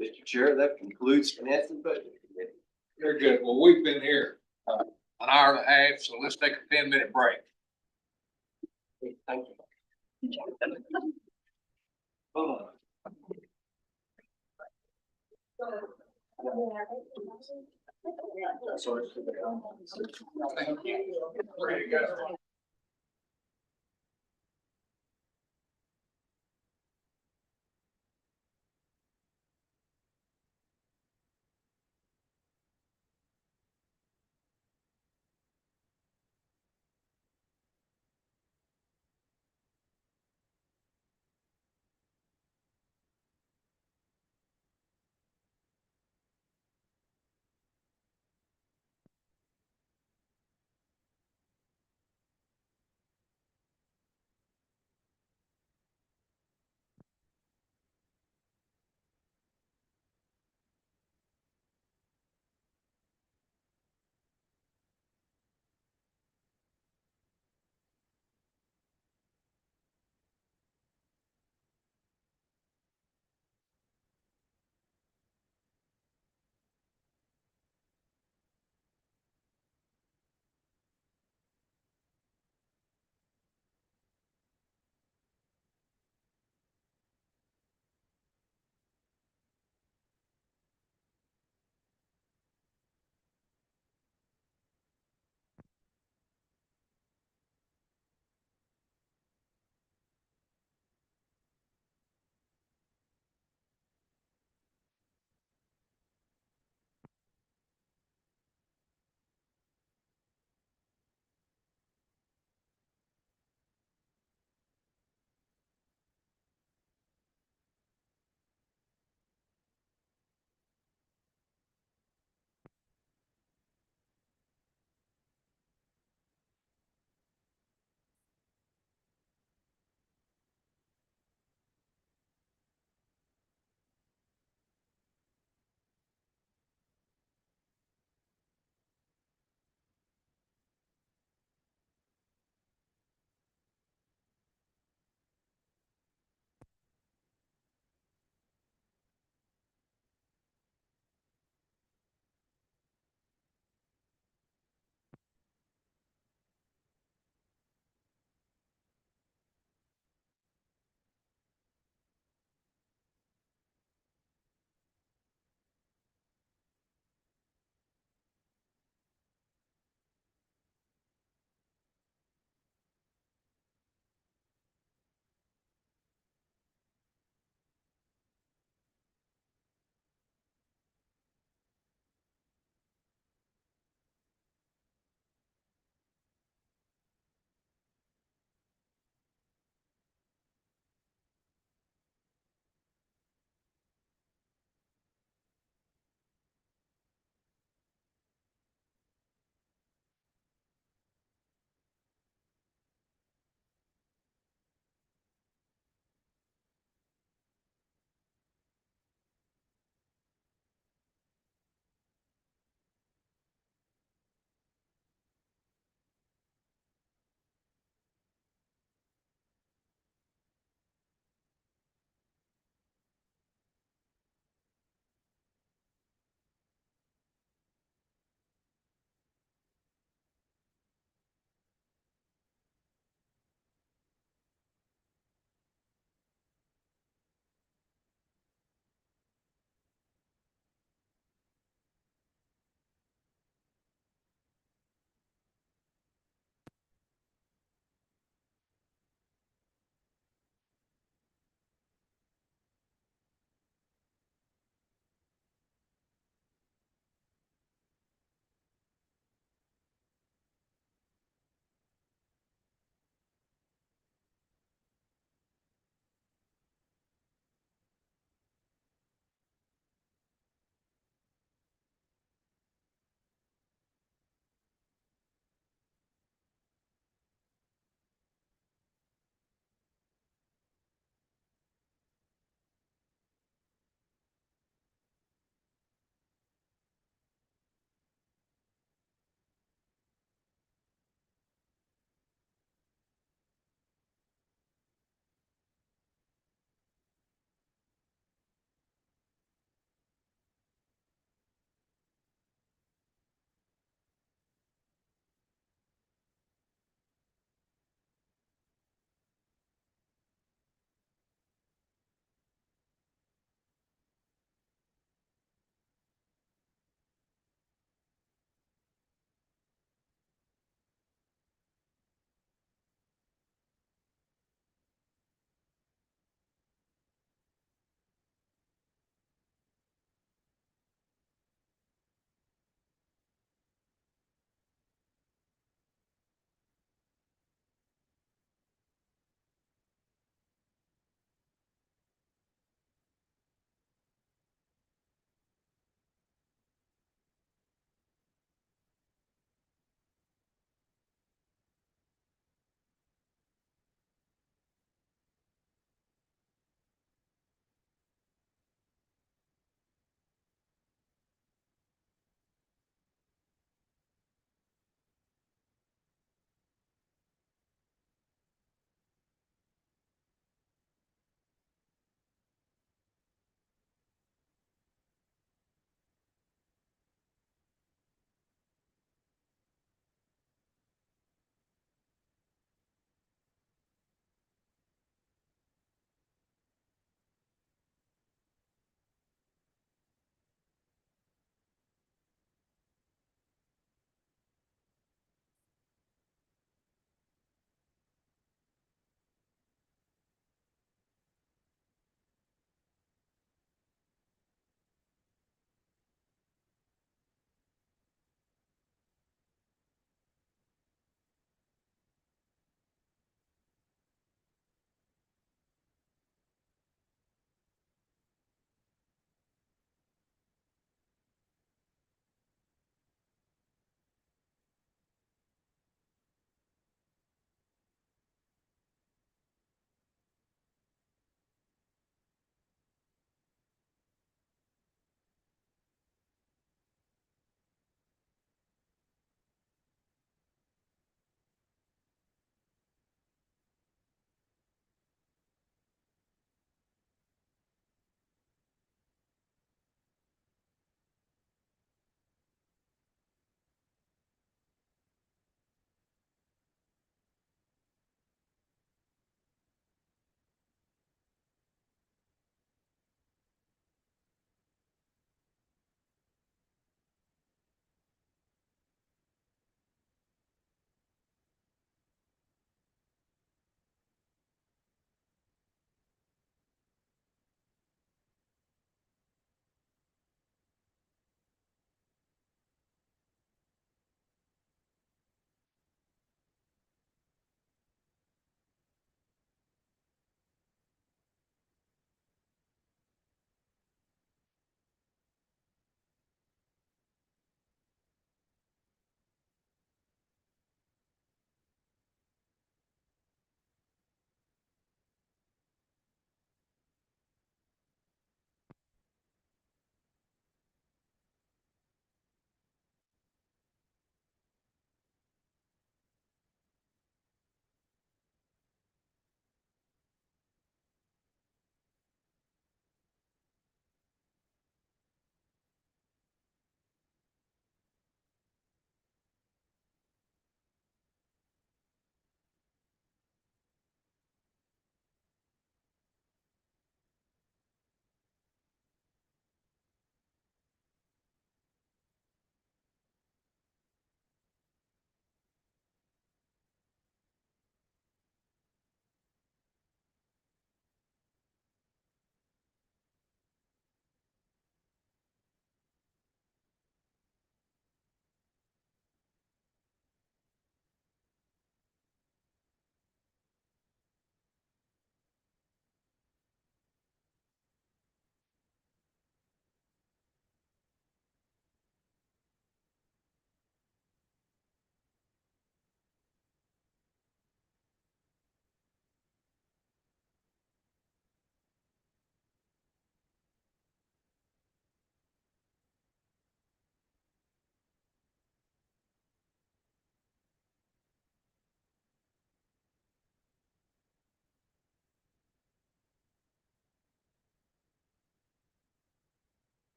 Mr. Chair, that concludes Finance and Budget Committee.
Very good. Well, we've been here an hour and a half, so let's take a 10-minute break.
Thank you. Hold on.
Thank you. Ready to go.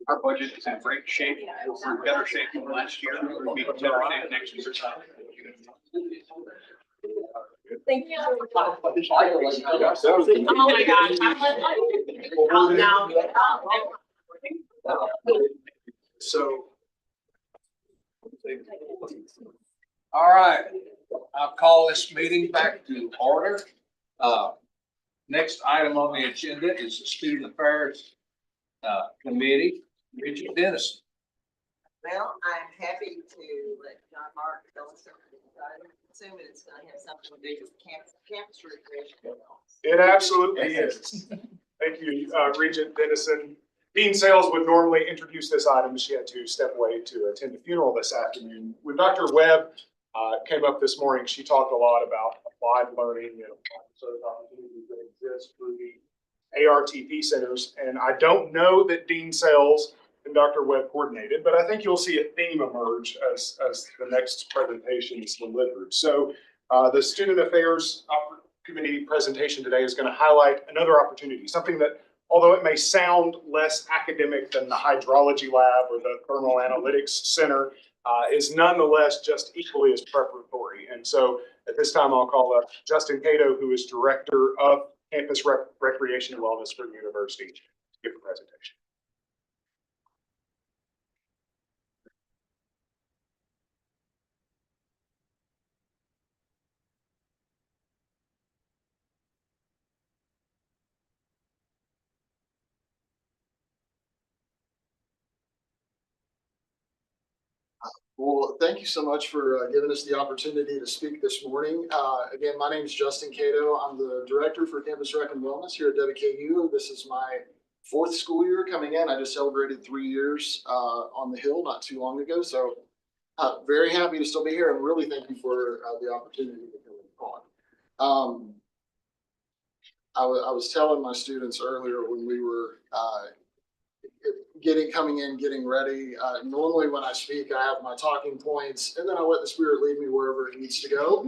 Our budget is in great shape. We're in better shape than last year. We'll be in better shape next year.
Thank you.
Oh my gosh.
So.
All right, I'll call this meeting back to order. Next item on the agenda is the Student Affairs Committee, Regent Dennison.
Well, I'm happy to let John Mark tell us something. I'm assuming it's gonna have something to do with campus recreation.
It absolutely is. Thank you, Regent Dennison. Dean Sales would normally introduce this item, but she had to step away to attend the funeral this afternoon. When Dr. Webb came up this morning, she talked a lot about applied learning and sort of opportunities that exist through the ARTP centers. And I don't know that Dean Sales and Dr. Webb coordinated, but I think you'll see a theme emerge as the next presentation is delivered. So the Student Affairs Committee presentation today is going to highlight another opportunity, something that, although it may sound less academic than the hydrology lab or the thermal analytics center, is nonetheless just equally as preparatory. And so at this time, I'll call up Justin Cato, who is Director of Campus Recreation and Wellness for the university, to give the presentation.
Well, thank you so much for giving us the opportunity to speak this morning. Again, my name is Justin Cato. I'm the Director for Campus Rec and Wellness here at WKU. This is my 4th school year coming in. I just celebrated 3 years on the Hill not too long ago. So very happy to still be here and really thank you for the opportunity to come on. I was telling my students earlier when we were coming in, getting ready. Normally when I speak, I have my talking points and then I let the spirit lead me wherever it needs to go.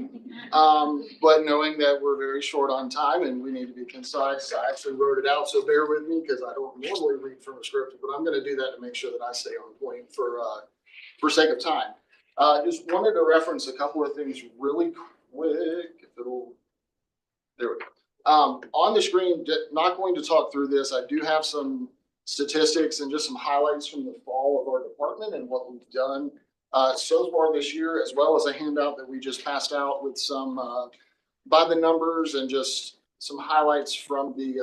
But knowing that we're very short on time and we need to be concise, I actually wrote it out. So bear with me because I don't normally read from a script, but I'm going to do that to make sure that I stay on point for sake of time. Just wanted to reference a couple of things really quick. There we go. On the screen, not going to talk through this. I do have some statistics and just some highlights from the fall of our department and what we've done so far this year, as well as a handout that we just passed out with some by the numbers and just some highlights from the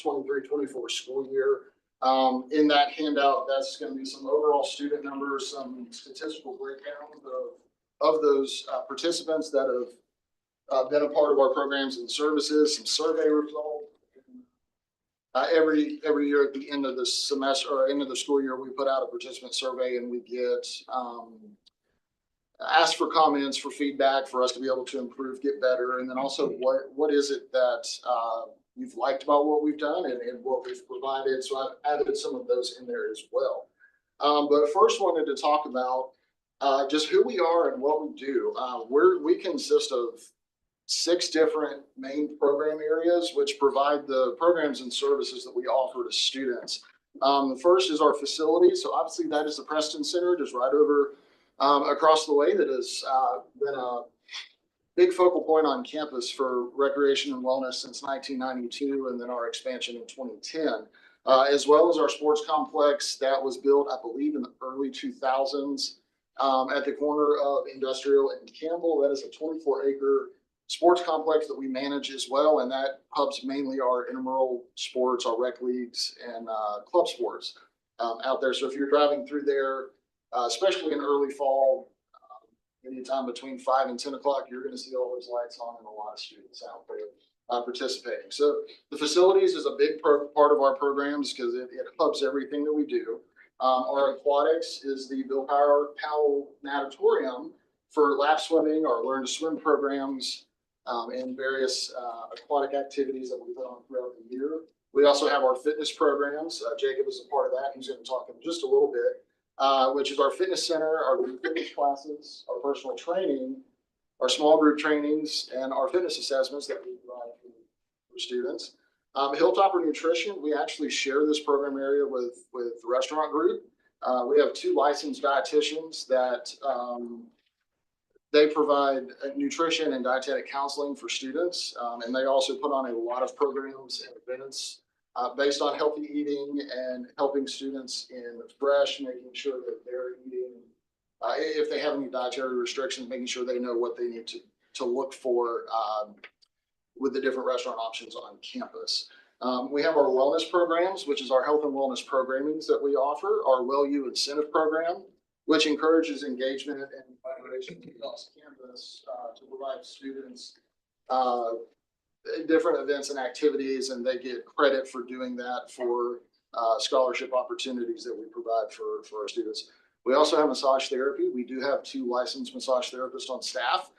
23-24 school year. In that handout, that's going to be some overall student numbers, some statistical breakdowns of those participants that have been a part of our programs and services, some survey results. Every year at the end of the semester or end of the school year, we put out a participant survey and we get ask for comments, for feedback, for us to be able to improve, get better. And then also what is it that you've liked about what we've done and what we've provided. So I've added some of those in there as well. But first wanted to talk about just who we are and what we do. We consist of 6 different main program areas, which provide the programs and services that we offer to students. The first is our facilities. So obviously that is the Preston Center, just right over across the way, that has been a big focal point on campus for recreation and wellness since 1992, and then our expansion in 2010, as well as our sports complex that was built, I believe, in the early 2000s at the corner of Industrial and Campbell. That is a 24-acre sports complex that we manage as well, and that hubs mainly our intramural sports, our rec leagues, and club sports out there. So if you're driving through there, especially in early fall, anytime between 5 and 10 o'clock, you're going to see all those lights on and a lot of students out there participating. So the facilities is a big part of our programs because it hubs everything that we do. Our aquatics is the Bill Powell Natatorium for lap swimming, our learn to swim programs, and various aquatic activities that we put on throughout the year. We also have our fitness programs. Jacob is a part of that. He's going to talk in just a little bit, which is our fitness center, our group fitness classes, our personal training, our small group trainings, and our fitness assessments that we provide for students. Hilltopper Nutrition, we actually share this program area with the restaurant group. We have 2 licensed dietitians that they provide nutrition and dietetic counseling for students, and they also put on a lot of programs and events based on healthy eating and helping students in fresh, making sure that they're eating. If they have any dietary restrictions, making sure they know what they need to look for with the different restaurant options on campus. We have our wellness programs, which is our health and wellness programmings that we offer, our WellU incentive program, which encourages engagement and collaboration across campus to provide students different events and activities, and they get credit for doing that for scholarship opportunities that we provide for our students. We also have massage therapy. We do have 2 licensed massage therapists on staff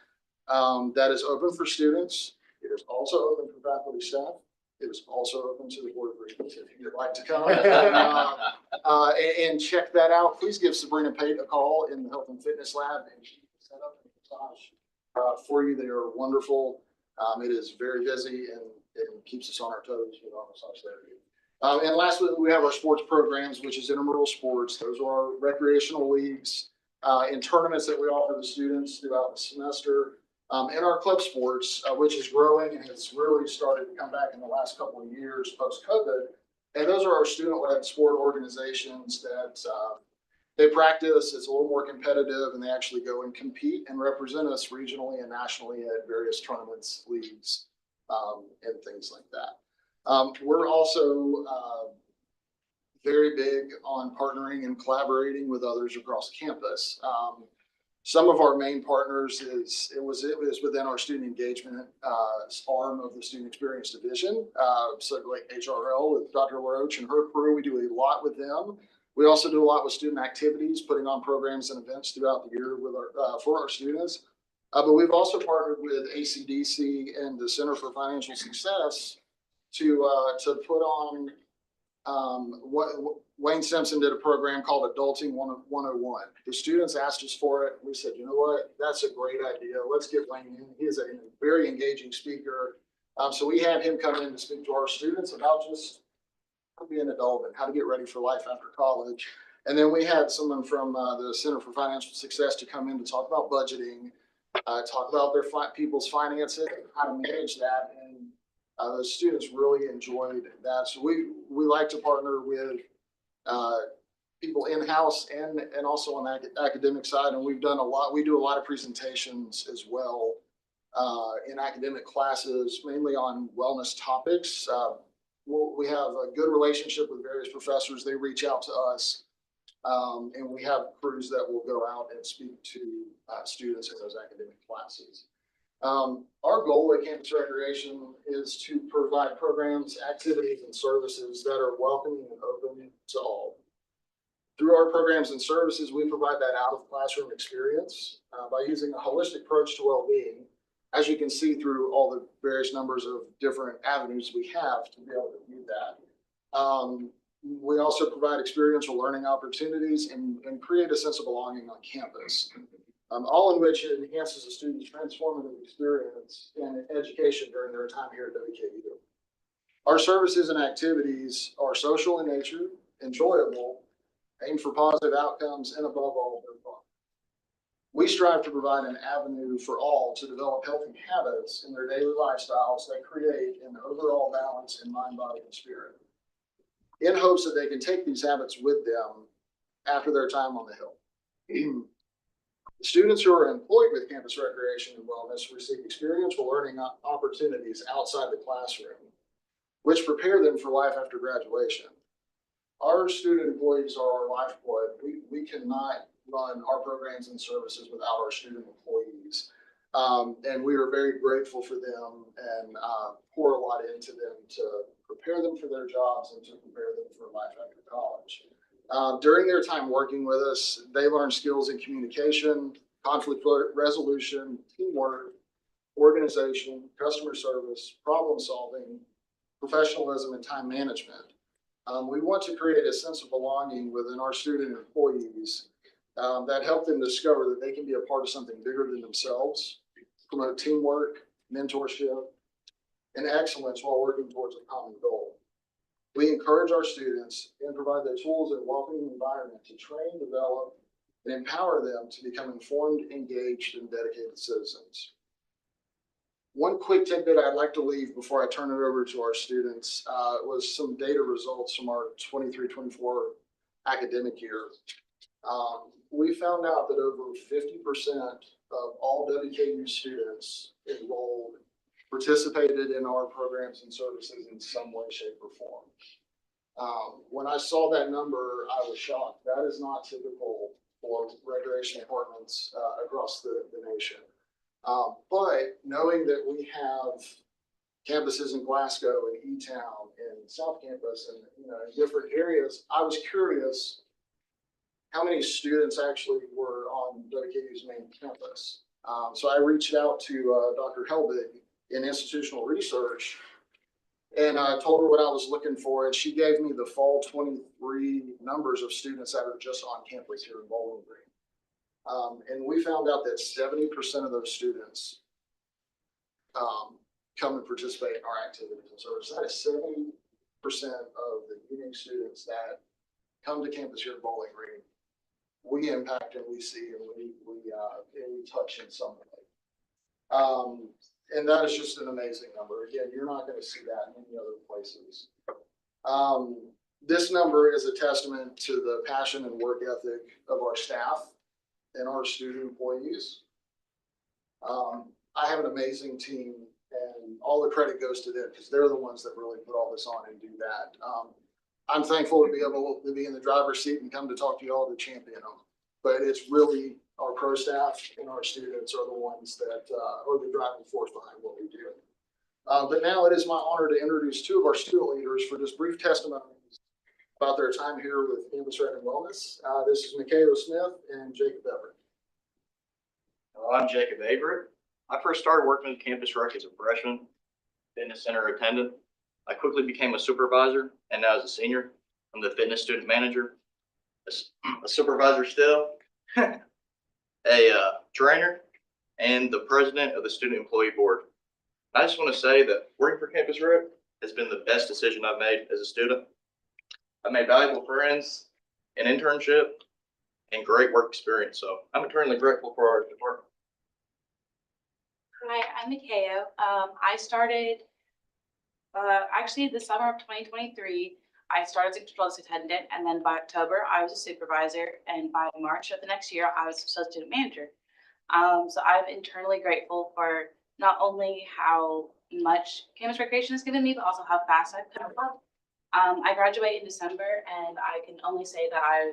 that is open for students. It is also open for faculty staff. It is also open to the Board of Regents if you'd like to come and check that out. Please give Sabrina Pate a call in the Health and Fitness Lab, and she can set up a massage for you. They are wonderful. It is very busy and it keeps us on our toes with our massage therapy. And lastly, we have our sports programs, which is intramural sports. Those are our recreational leagues and tournaments that we offer the students throughout the semester. And our club sports, which is growing and has really started to come back in the last couple of years post-COVID. And those are our student-led sport organizations that they practice. It's a little more competitive, and they actually go and compete and represent us regionally and nationally at various tournaments, leagues, and things like that. We're also very big on partnering and collaborating with others across campus. Some of our main partners it was within our student engagement arm of the Student Experience Division. So like HRL with Dr. LaRoche and her crew, we do a lot with them. We also do a lot with student activities, putting on programs and events throughout the year with for our students. But we've also partnered with ACDC and the Center for Financial Success to put on what Wayne Simpson did a program called Adulting 101. The students asked us for it. We said, you know what, that's a great idea. Let's get Wayne in. He is a very engaging speaker. So we had him come in to speak to our students about just how to be an adult and how to get ready for life after college. And then we had someone from the Center for Financial Success to come in to talk about budgeting, talk about their people's finances, how to manage that. And the students really enjoyed that. So we like to partner with people in-house and also on the academic side. And we've done a lot. We do a lot of presentations as well in academic classes, mainly on wellness topics. We have a good relationship with various professors. They reach out to us, and we have crews that will go out and speak to students in those academic classes. Our goal at Campus Recreation is to provide programs, activities, and services that are welcoming and open to all. Through our programs and services, we provide that out-of-classroom experience by using a holistic approach to well-being, as you can see through all the various numbers of different avenues we have to be able to do that. We also provide experiential learning opportunities and create a sense of belonging on campus. All in which enhances the student's transformative experience and education during their time here at WKU. Our services and activities are social in nature, enjoyable, aim for positive outcomes, and above all, they're fun. We strive to provide an avenue for all to develop healthy habits in their daily lifestyles that create an overall balance in mind, body, and spirit, in hopes that they can take these habits with them after their time on the Hill. Students who are employed with Campus Recreation and Wellness receive experiential learning opportunities outside the classroom, which prepare them for life after graduation. Our student employees are our lifeblood. We cannot run our programs and services without our student employees. And we are very grateful for them and pour a lot into them to prepare them for their jobs and to prepare them for life after college. During their time working with us, they learn skills in communication, conflict resolution, teamwork, organization, customer service, problem solving, professionalism, and time management. We want to create a sense of belonging within our student employees that help them discover that they can be a part of something bigger than themselves, promote teamwork, mentorship, and excellence while working towards a common goal. We encourage our students and provide the tools and welcoming environment to train, develop, and empower them to become informed, engaged, and dedicated citizens. One quick tidbit I'd like to leave before I turn it over to our students was some data results from our 23-24 academic year. We found out that over 50% of all WKU students enrolled participated in our programs and services in some way, shape, or form. When I saw that number, I was shocked. That is not typical for recreation departments across the nation. But knowing that we have campuses in Glasgow and E-Town and South Campus and in different areas, I was curious how many students actually were on WKU's main campus. So I reached out to Dr. Helbig in institutional research, and I told her what I was looking for, and she gave me the fall 23 numbers of students that are just on campus here in Bowling Green. And we found out that 70% of those students come and participate in our activities and services. That is 70% of the unique students that come to campus here in Bowling Green. We impact and we see and we touch in some way. And that is just an amazing number. Again, you're not going to see that in any other places. This number is a testament to the passion and work ethic of our staff and our student employees. I have an amazing team, and all the credit goes to them because they're the ones that really put all this on and do that. I'm thankful to be able to be in the driver's seat and come to talk to you all to champion them. But it's really our pro staff and our students are the ones that are the driving force behind what we do. But now it is my honor to introduce two of our student leaders for just brief testimonies about their time here with Campus Rec and Wellness. This is Mikhailo Smith and Jacob Everett.
Hello, I'm Jacob Everett. I first started working with Campus Rec as a freshman, fitness center attendant. I quickly became a supervisor, and now as a senior, I'm the fitness student manager, a supervisor still, a trainer, and the president of the student employee board. I just want to say that working for Campus Rec has been the best decision I've made as a student. I've made valuable friends, an internship, and great work experience. So I'm eternally grateful for our department.
Hi, I'm Mikhailo. I started actually the summer of 2023. I started as a wellness attendant, and then by October, I was a supervisor, and by March of the next year, I was associate student manager. So I'm internally grateful for not only how much campus recreation has given me, but also how fast I've come up. I graduate in December, and I can only say that I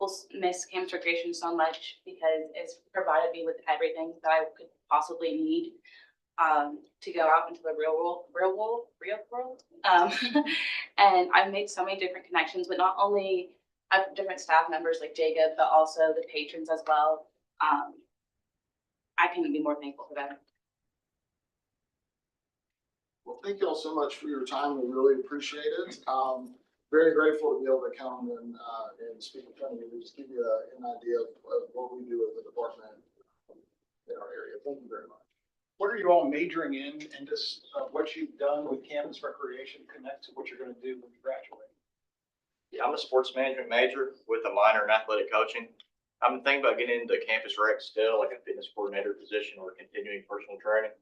will miss campus recreation so much because it's provided me with everything that I could possibly need to go out into the real world. And I've made so many different connections, but not only different staff members like Jacob, but also the patrons as well. I couldn't be more thankful for them.
Well, thank you all so much for your time. We really appreciate it. Very grateful to be able to come and speak in front of you, just give you an idea of what we do at the department in our area. Thank you very much.
What are you all majoring in, and just what you've done with campus recreation connect to what you're going to do when you graduate?
Yeah, I'm a sports management major with a minor in athletic coaching. I've been thinking about getting into Campus Rec still, like a fitness coordinator position or continuing personal training.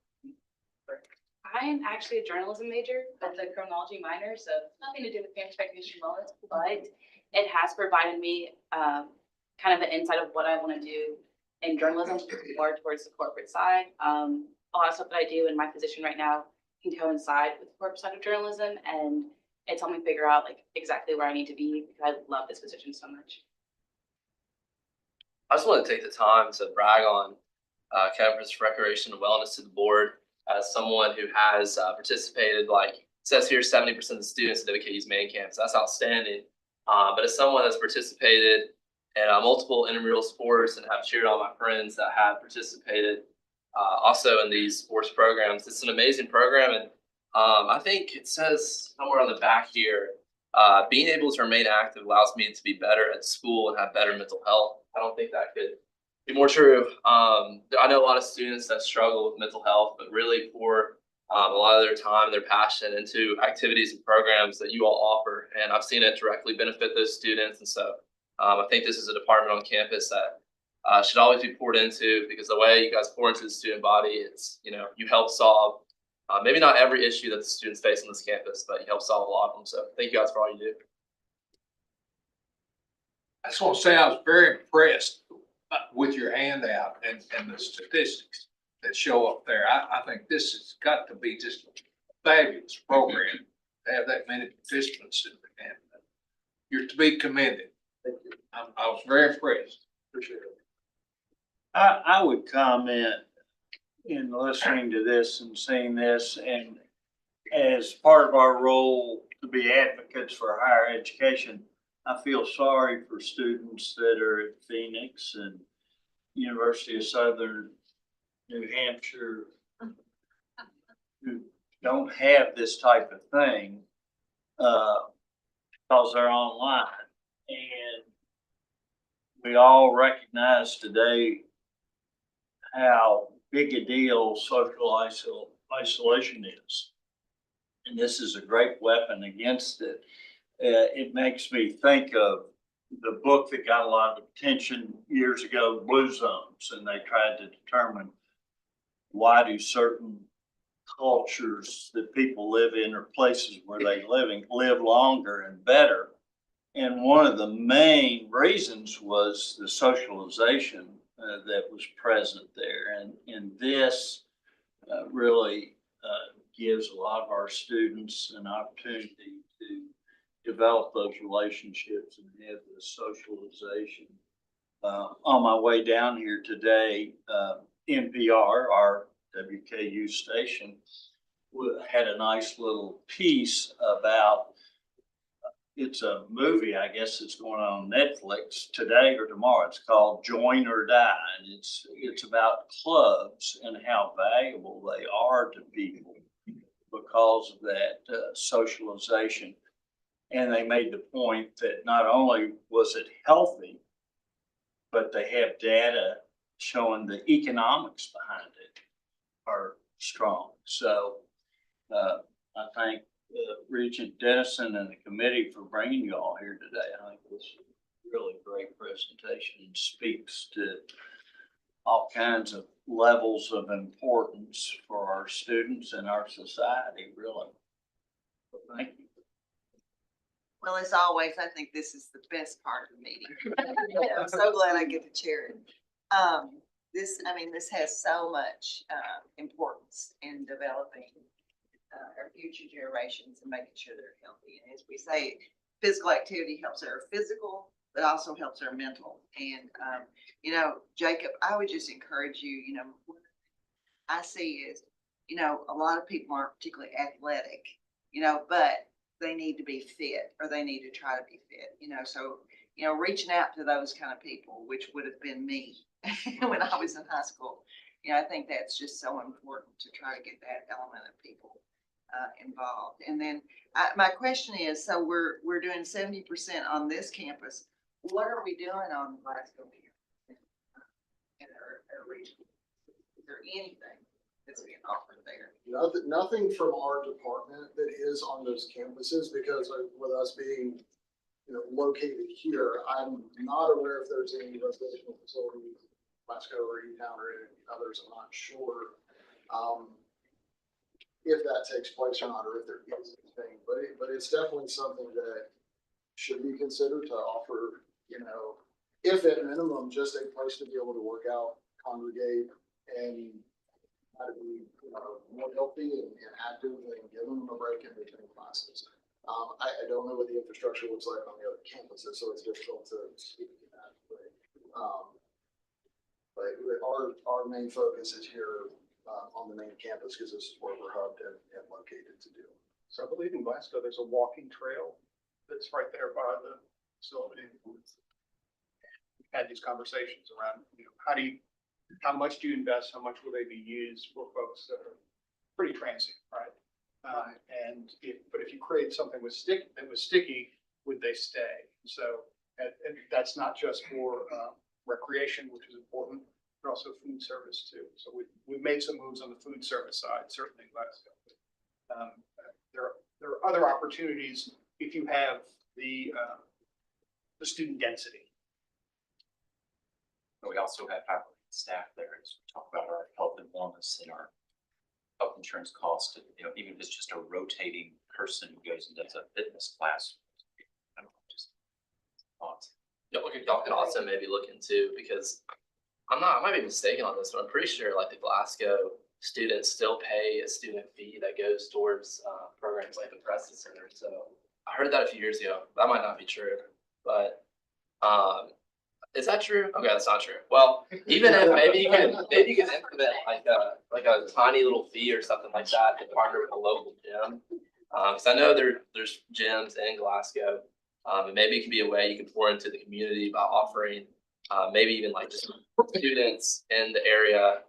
I am actually a journalism major, but the criminology minor, so nothing to do with campus recreation wellness, but it has provided me kind of an insight of what I want to do in journalism, more towards the corporate side. A lot of stuff that I do in my position right now can coincide with the corporate side of journalism, and it's helped me figure out like exactly where I need to be because I love this position so much.
I just want to take the time to brag on campus recreation and wellness to the board as someone who has participated, like it says here, 70% of the students at WKU's main campus. That's outstanding. But as someone that's participated in multiple intramural sports and have cheered on my friends that have participated also in these sports programs, it's an amazing program. And I think it says somewhere on the back here, being able to remain active allows me to be better at school and have better mental health. I don't think that could be more true. I know a lot of students that struggle with mental health, but really for a lot of their time, their passion into activities and programs that you all offer. And I've seen it directly benefit those students. And so I think this is a department on campus that should always be poured into, because the way you guys pour into the student body, it's, you know, you help solve maybe not every issue that the students face on this campus, but you help solve a lot of them. So thank you guys for all you do.
I just want to say I was very impressed with your handout and the statistics that show up there. I think this has got to be just a fabulous program to have that many participants in it. And you're to be commended. I was very impressed. Appreciate it.
I would comment in listening to this and seeing this, and as part of our role to be advocates for higher education, I feel sorry for students that are at Phoenix and University of Southern New Hampshire who don't have this type of thing because they're online. And we all recognize today how big a deal social isolation is. And this is a great weapon against it. It makes me think of the book that got a lot of attention years ago, Blue Zones, and they tried to determine why do certain cultures that people live in or places where they live longer and better. And one of the main reasons was the socialization that was present there. And this really gives a lot of our students an opportunity to develop those relationships and have the socialization. On my way down here today, NPR, our WKU station, had a nice little piece about, it's a movie, I guess it's going on Netflix today or tomorrow. It's called Join or Die. And it's about clubs and how valuable they are to people because of that socialization. And they made the point that not only was it healthy, but they have data showing the economics behind it are strong. So I thank Regent Dennison and the committee for bringing you all here today. I think this is a really great presentation and speaks to all kinds of levels of importance for our students and our society, really. So thank you.
Well, as always, I think this is the best part of the meeting. I'm so glad I get to chair it. This has so much importance in developing our future generations and making sure they're healthy. And as we say, physical activity helps our physical, but also helps our mental. And, Jacob, I would just encourage you, I see is, a lot of people aren't particularly athletic, but they need to be fit, or they need to try to be fit, so, reaching out to those kind of people, which would have been me when I was in high school, I think that's just so important to try to get that element of people involved. And then my question is, so we're doing 70% on this campus. What are we doing on Glasgow here in our region? Is there anything that's being offered there?
Nothing from our department that is on those campuses, because with us being, located here, I'm not aware if there's any residential facilities, Glasgow or E-Town or any others. I'm not sure if that takes place or not, or if there is anything, but it's definitely something that should be considered to offer, if at minimum, just a place to be able to work out, congregate, and how to be, more healthy and active, and give them a break in between classes. I don't know what the infrastructure looks like on the other campuses, so it's difficult to speak to that. But our main focus is here on the main campus, because this is where we're hubbed and located to do.
So I believe in Glasgow, there's a walking trail that's right there by the facility. We've had these conversations around, how much do you invest? How much will they be used for folks that are pretty transient, right? But if you create something that was sticky, would they stay? So, and that's not just for recreation, which is important, but also food service too. So we've made some moves on the food service side, certainly in Glasgow. There are other opportunities if you have the student density.
But we also have faculty and staff there as we talk about our health and wellness and our health insurance costs. You know, even if it's just a rotating person who goes and does a fitness class. I don't know, just thoughts.
Y'all could also maybe look into, because I might be mistaken on this, but I'm pretty sure like the Glasgow students still pay a student fee that goes towards programs like the Preston Center. So I heard that a few years ago. That might not be true, but is that true? Okay, that's not true. Well, even if maybe you could implement like a tiny little fee or something like that to partner with a local gym. Because I know there's gyms in Glasgow, and maybe it could be a way you can pour into the community by offering maybe even like just students in the area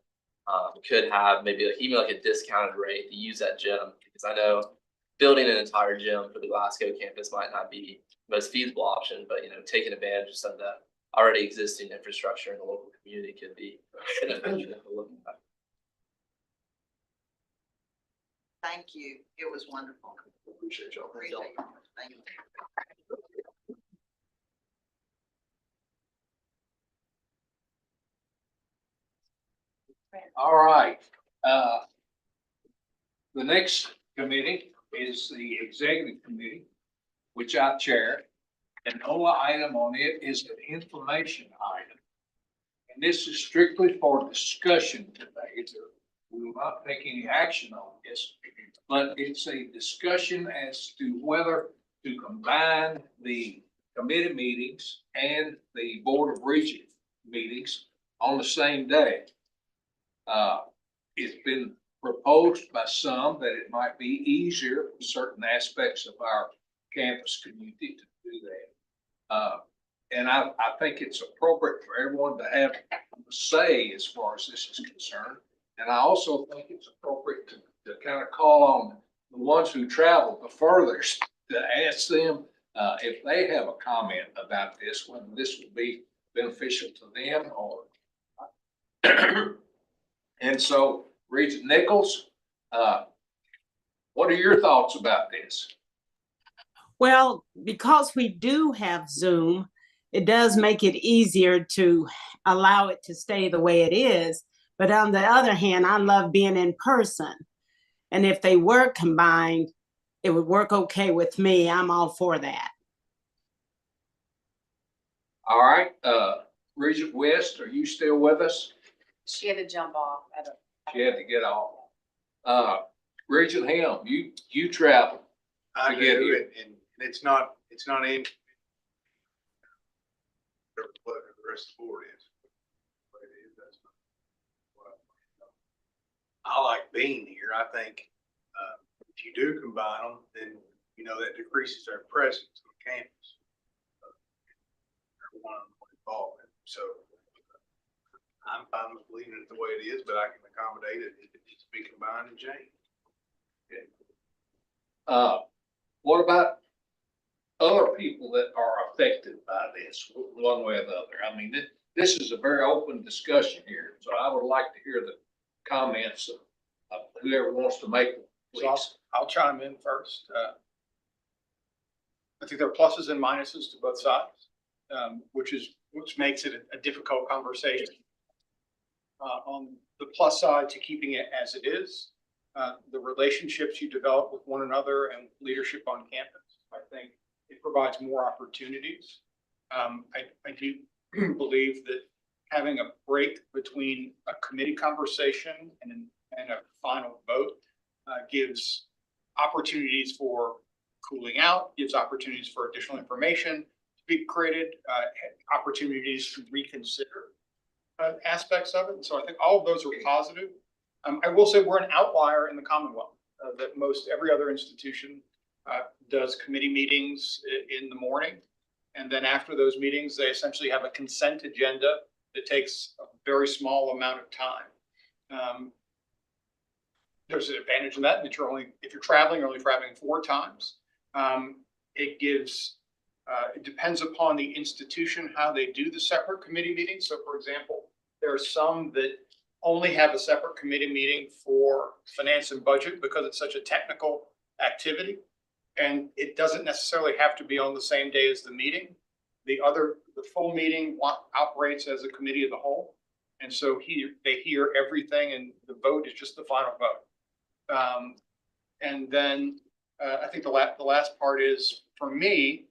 could have maybe even like a discounted rate to use that gym. Because I know building an entire gym for the Glasgow campus might not be the most feasible option, but you know, taking advantage of some of the already existing infrastructure in the local community could be beneficial.
Thank you. It was wonderful.
Appreciate y'all.
Appreciate you. Thank you.
All right. The next committee is the executive committee, which I chair. And the only item on it is an information item. And this is strictly for discussion today. We will not take any action on this, but it's a discussion as to whether to combine the committee meetings and the Board of Regents meetings on the same day. It's been proposed by some that it might be easier for certain aspects of our campus community to do that. And I think it's appropriate for everyone to have a say as far as this is concerned. And I also think it's appropriate to kind of call on the ones who travel the furthest to ask them if they have a comment about this, whether this would be beneficial to them or. And so, Regent Nichols, what are your thoughts about this?
Well, because we do have Zoom, it does make it easier to allow it to stay the way it is. But on the other hand, I love being in person. And if they were combined, it would work okay with me. I'm all for that.
All right, Regent West, are you still with us?
She had to jump off.
She had to get off. Regent Helm, you travel.
I
to get
do,
here.
and it's not aimed. What the rest of the board is. What it is, that's not what I like being here. I think, if you do combine them, then, you know, that decreases our presence on campus. Everyone involved. So I'm fine with leaving it the way it is, but I can accommodate it if it needs to be combined and changed.
What about other people that are affected by this, one way or the other? I mean, this is a very open discussion here, so I would like to hear the comments of whoever wants to make them, please.
I'll chime in first. I think there are pluses and minuses to both sides, which makes it a difficult conversation. On the plus side to keeping it as it is, the relationships you develop with one another and leadership on campus, I think it provides more opportunities. I do believe that having a break between a committee conversation and a final vote gives opportunities for cooling out, gives opportunities for additional information to be created, opportunities to reconsider aspects of it. And so I think all of those are positive. I will say we're an outlier in the Commonwealth, that most every other institution does committee meetings in the morning. And then after those meetings, they essentially have a consent agenda that takes a very small amount of time. There's an advantage in that if you're traveling, you're only traveling 4 times. It depends upon the institution, how they do the separate committee meetings. So for example, There are some that only have a separate committee meeting for finance and budget because it's such a technical activity. And it doesn't necessarily have to be on the same day as the meeting. The full meeting operates as a committee of the whole. And so they hear everything and the vote is just the final vote. And then I think the last part is, for me,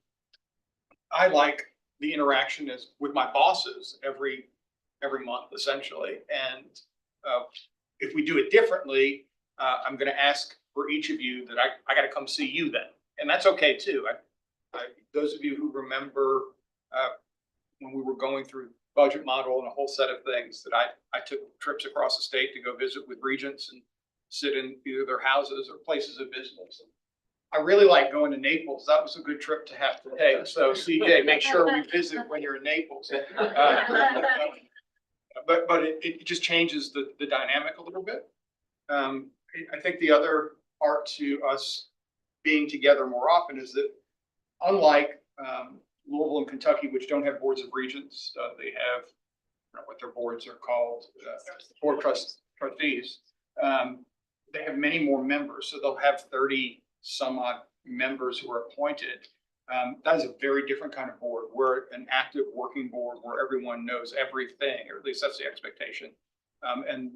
I like the interaction with my bosses every month, essentially. And if we do it differently, I'm going to ask for each of you that I got to come see you then. And that's okay too. Those of you who remember when we were going through budget model and a whole set of things, that I took trips across the state to go visit with Regents and sit in either their houses or places of business. I really like going to Naples. That was a good trip to have to take. So CJ, make sure we visit when you're in Naples. But it just changes the dynamic a little bit. I think the other part to us being together more often is that, unlike Louisville and Kentucky, which don't have boards of regents, they have, I don't know what their boards are called, board of trustees. They have many more members, so they'll have 30 some odd members who are appointed. That is a very different kind of board. We're an active working board where everyone knows everything, or at least that's the expectation. And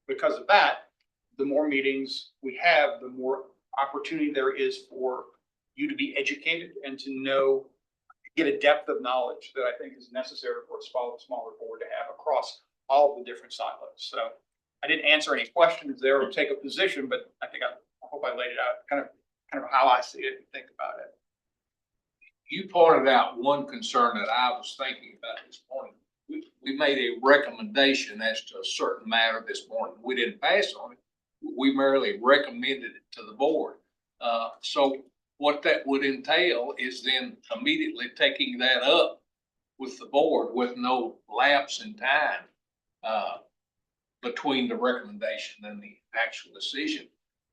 because of that, the more meetings we have, the more opportunity there is for you to be educated and to get a depth of knowledge that I think is necessary for a smaller board to have across all the different silos. So I didn't answer any questions there or take a position, but I hope I laid it out kind of how I see it and think about it.
You pointed out one concern that I was thinking about this morning. We made a recommendation as to a certain matter this morning. We didn't pass on it. We merely recommended it to the board. So what that would entail is then immediately taking that up with the board with no lapse in time between the recommendation and the actual decision.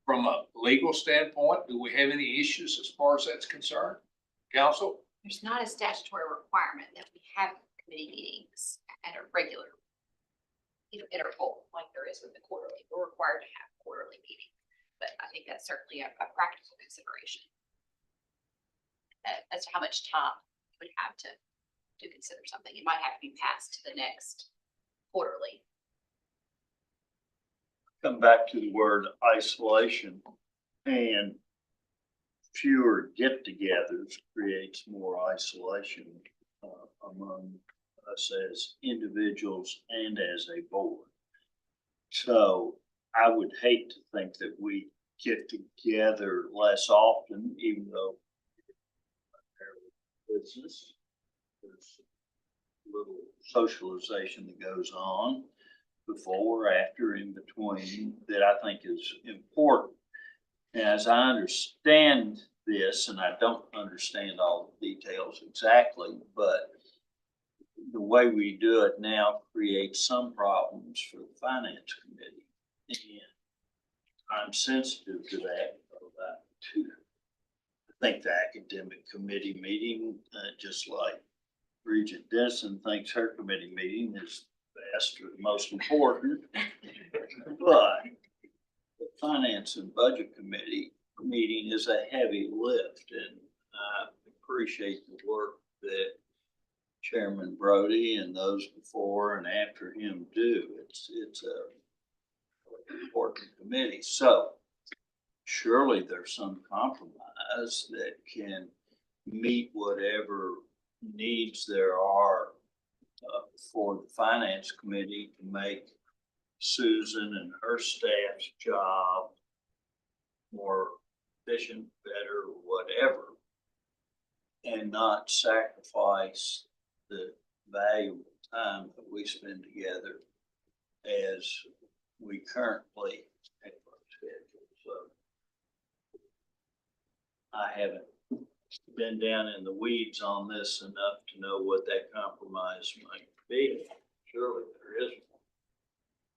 From a legal standpoint, do we have any issues as far as that's concerned? Council?
There's not a statutory requirement that we have committee meetings at a regular interval like there is with the quarterly. We're required to have quarterly meetings, but I think that's certainly a practical consideration as to how much time you would have to consider something. It might have to be passed to the next quarterly.
Come back to the word isolation, and fewer get-togethers creates more isolation among us as individuals and as a board. So I would hate to think that we get together less often, even though business, there's a little socialization that goes on before, after, in between, that I think is important. And as I understand this, and I don't understand all the details exactly, but the way we do it now creates some problems for the finance committee. And I'm sensitive to that. I think the academic committee meeting, just like Regent Denison thinks her committee meeting is best or the most important. But the finance and budget committee meeting is a heavy lift, and I appreciate the work that Chairman Brody and those before and after him do. It's a important committee. So surely there's some compromise that can meet whatever needs there are for the finance committee to make Susan and her staff's job more efficient, better, whatever, and not sacrifice the valuable time that we spend together as we currently have our schedule. So I haven't been down in the weeds on this enough to know what that compromise might be. Surely there is one.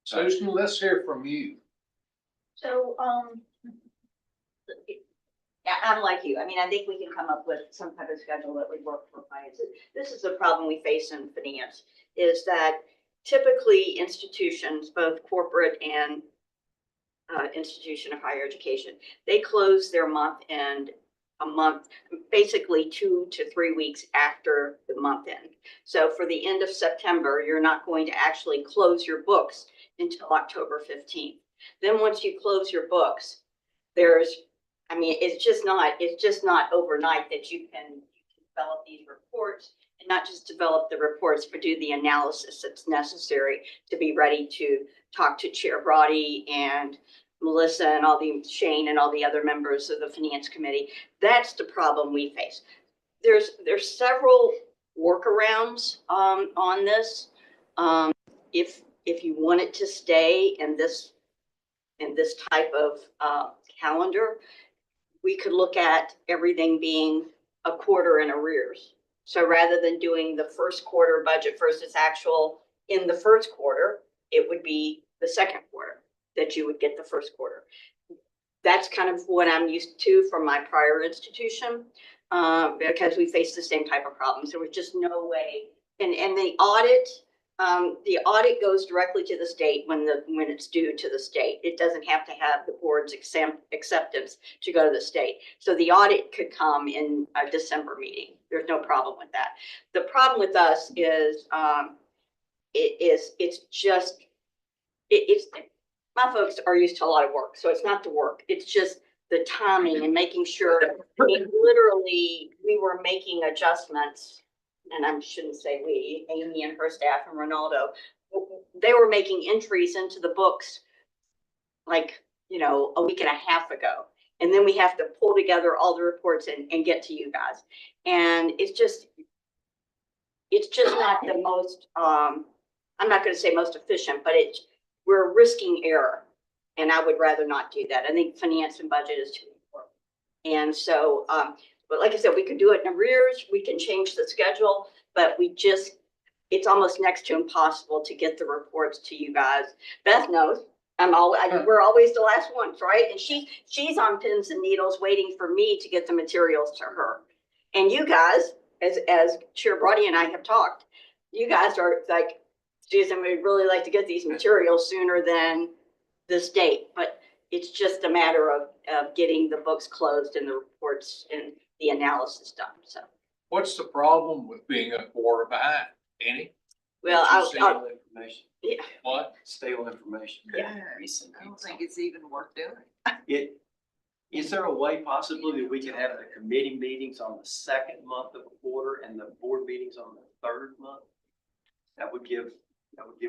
Susan, let's hear from you.
So, yeah, I'm like you. I mean, I think we can come up with some type of schedule that would work for finance. This is a problem we face in finance, is that typically institutions, both corporate and institution of higher education, they close their month end a month, basically 2 to 3 weeks after the month end. So for the end of September, you're not going to actually close your books until October 15th. Then once you close your books, it's just not overnight that you can develop these reports, and not just develop the reports, but do the analysis that's necessary to be ready to talk to Chair Brody and Melissa and Shane and all the other members of the Finance Committee. That's the problem we face. There's several workarounds on this. If you want it to stay in this type of calendar, we could look at everything being a quarter in arrears. So rather than doing the first quarter budget versus actual in the first quarter, it would be the second quarter that you would get the first quarter. That's kind of what I'm used to from my prior institution, because we faced the same type of problems. There was just no way. And the audit goes directly to the state when it's due to the state. It doesn't have to have the board's acceptance to go to the state. So the audit could come in a December meeting. There's no problem with that. The problem with us is my folks are used to a lot of work, so it's not the work. It's just the timing and making sure. Literally, we were making adjustments, and I shouldn't say we, Amy and her staff and Ronaldo, they were making entries into the books like, a week and a half ago. And then we have to pull together all the reports and get to you guys. And it's just not the most, I'm not going to say most efficient, but we're risking error. And I would rather not do that. I think finance and budget is too important. And so, but like I said, we could do it in arrears. We can change the schedule, but it's almost next to impossible to get the reports to you guys. Beth knows. We're always the last ones, right? And she's on pins and needles waiting for me to get the materials to her. And you guys, as Chair Brody and I have talked, you guys are like, Susan, we'd really like to get these materials sooner than this date, but it's just a matter of getting the books closed and the reports and the analysis done. So
What's the problem with being a quarter behind? Any?
well,
Stale information.
yeah.
What?
Stale information.
I don't think it's even worth doing.
Is there a way possibly that we could have the committee meetings on the second month of a quarter and the board meetings on the third month? That would give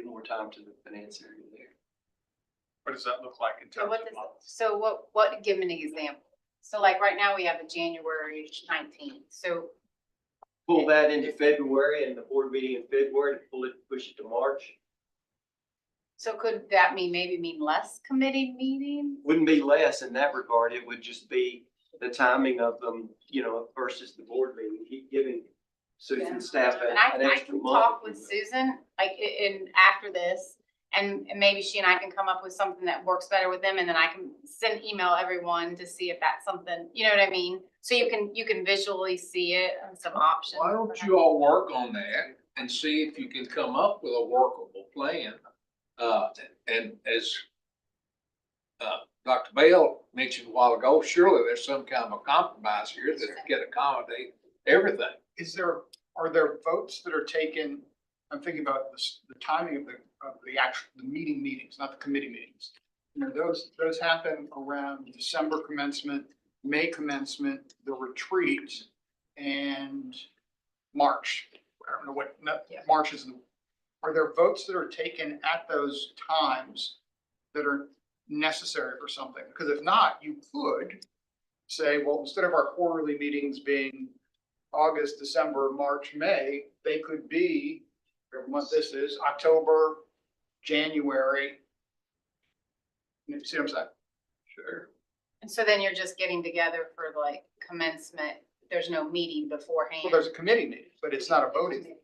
more time to the finance area there.
What does that look like in
So
terms
what
of
does,
months?
so what, give me an example. So like right now we have a January 19th. So
Pull that into February and the board meeting in February, push it to March.
So could that mean less committee meetings?
Wouldn't be less in that regard. It would just be the timing of them, versus the board meeting, giving Susan's staff
And
an
I
extra
can
month.
talk with Susan, like after this, and maybe she and I can come up with something that works better with them, and then I can email everyone to see if that's something, you know what I mean? So you can visually see it and some options.
Why don't you all work on that and see if you can come up with a workable plan? And as Dr. Bell mentioned a while ago, surely there's some kind of a compromise here that can accommodate everything.
Are there votes that are taken? I'm thinking about the timing of the meetings, not the committee meetings. Those happen around December commencement, May commencement, the retreat, and March. I don't know what, March is. Are there votes that are taken at those times that are necessary for something? Because if not, you could say, well, instead of our quarterly meetings being August, December, March, May, they could be, whatever month this is, October, January. You see what I'm saying?
Sure.
And so then you're just getting together for like commencement. There's no meeting beforehand.
Well, there's a committee meeting, but it's not a voting meeting.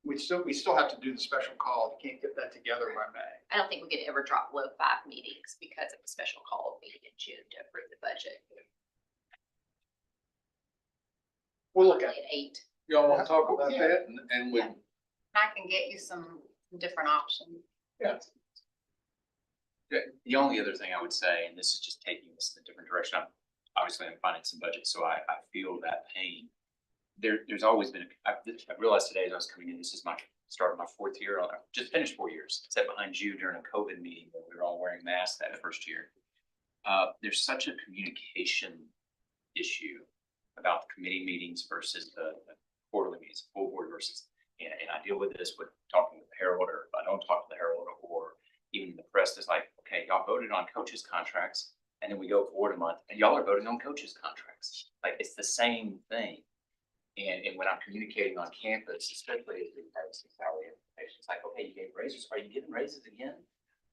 We still have to do the special call. You can't get that together by May.
I don't think we could ever drop below 5 meetings because of a special call meeting in June to approve the budget.
We'll look at it.
At 8.
Y'all want to talk about that and we,
I can get you some different options.
Yeah.
The only other thing I would say, and this is just taking this in a different direction, obviously I'm finance and budget, so I feel that pain. There's always been, I realized today as I was coming in, this is my start of my 4th year, I just finished 4 years, sat behind you during a COVID meeting when we were all wearing masks that first year. There's such a communication issue about the committee meetings versus the quarterly meetings, full board versus, and I deal with this with talking with the Herald, or if I don't talk to the Herald, or even the press is like, okay, y'all voted on coaches' contracts, and then we go forward a month, and y'all are voting on coaches' contracts. Like, it's the same thing. And when I'm communicating on campus, especially as we have some salary information, it's like, okay, you gave raises, are you getting raises again?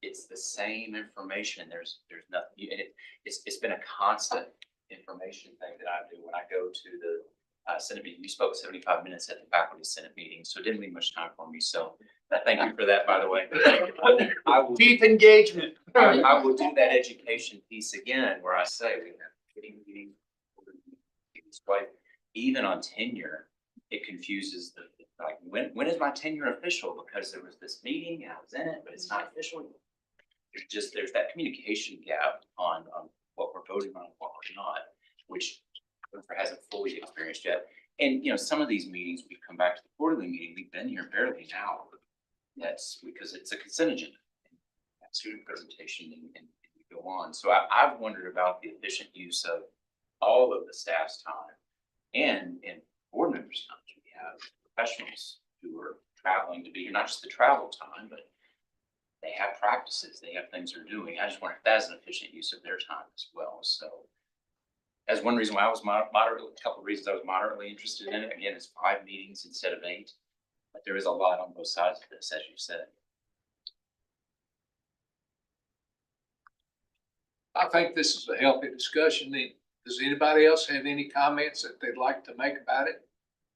It's the same information. There's nothing, and it's been a constant information thing that I do when I go to the Senate meeting. You spoke 75 minutes at the faculty Senate meeting, so it didn't leave much time for me. So thank you for that, by the way. I will
Deep engagement.
I will do that education piece again, where I say we have committee meetings, like even on tenure, it confuses like when is my tenure official? Because there was this meeting and I was in it, but it's not official. There's that communication gap on what we're voting on and what we're not, which Jennifer hasn't fully experienced yet. And some of these meetings, we've come back to the quarterly meeting, we've been here barely an hour. That's because it's a consent agenda, student presentation, and we go on. So I've wondered about the efficient use of all of the staff's time and board members' time. We have professionals who are traveling to be here, not just the travel time, but they have practices, they have things they're doing. I just wonder if that's an efficient use of their time as well. So that's one reason why I was moderately, a couple of reasons I was moderately interested in it. Again, it's 5 meetings instead of 8, but there is a lot on both sides of this, as you said.
I think this is a healthy discussion. Does anybody else have any comments that they'd like to make about it?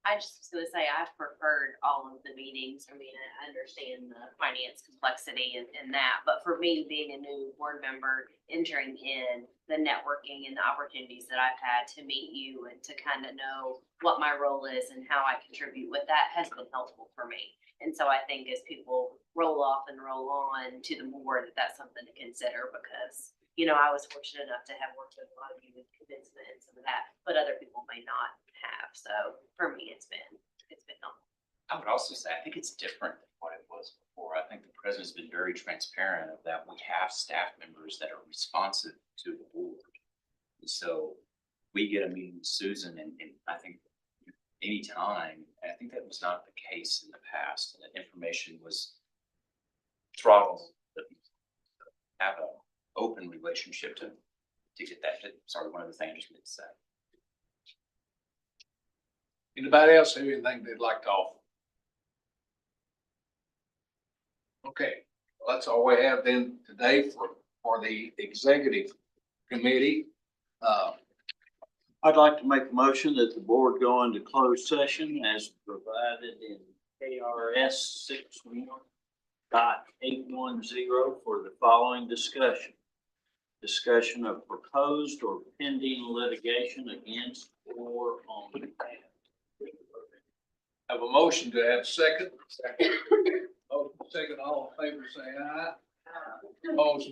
I just was gonna say, I've preferred all of the meetings. I mean, I understand the finance complexity and that, but for me, being a new board member, entering in the networking and the opportunities that I've had to meet you and to kind of know what my role is and how I contribute with that has been helpful for me. And so I think as people roll off and roll on to the board, that's something to consider, because I was fortunate enough to have worked with a lot of you with commencement and some of that, but other people may not have. So for me, it's been helpful.
I would also say, I think it's different than what it was before. I think the president's been very transparent of that. We have staff members that are responsive to the board. And so we get a meeting with Susan, and I think anytime, I think that was not the case in the past. And that information was throttled, have an open relationship to get that. Sorry, one other thing I just meant to say.
Anybody else have anything they'd like to offer? Okay, well, that's all we have then today for the executive committee.
I'd like to make a motion that the board go into closed session as provided in KRS 6.810 for the following discussion. Discussion of proposed or pending litigation against or on behalf.
Have a motion to have second. Second. Second, all in favor, say aye. Motion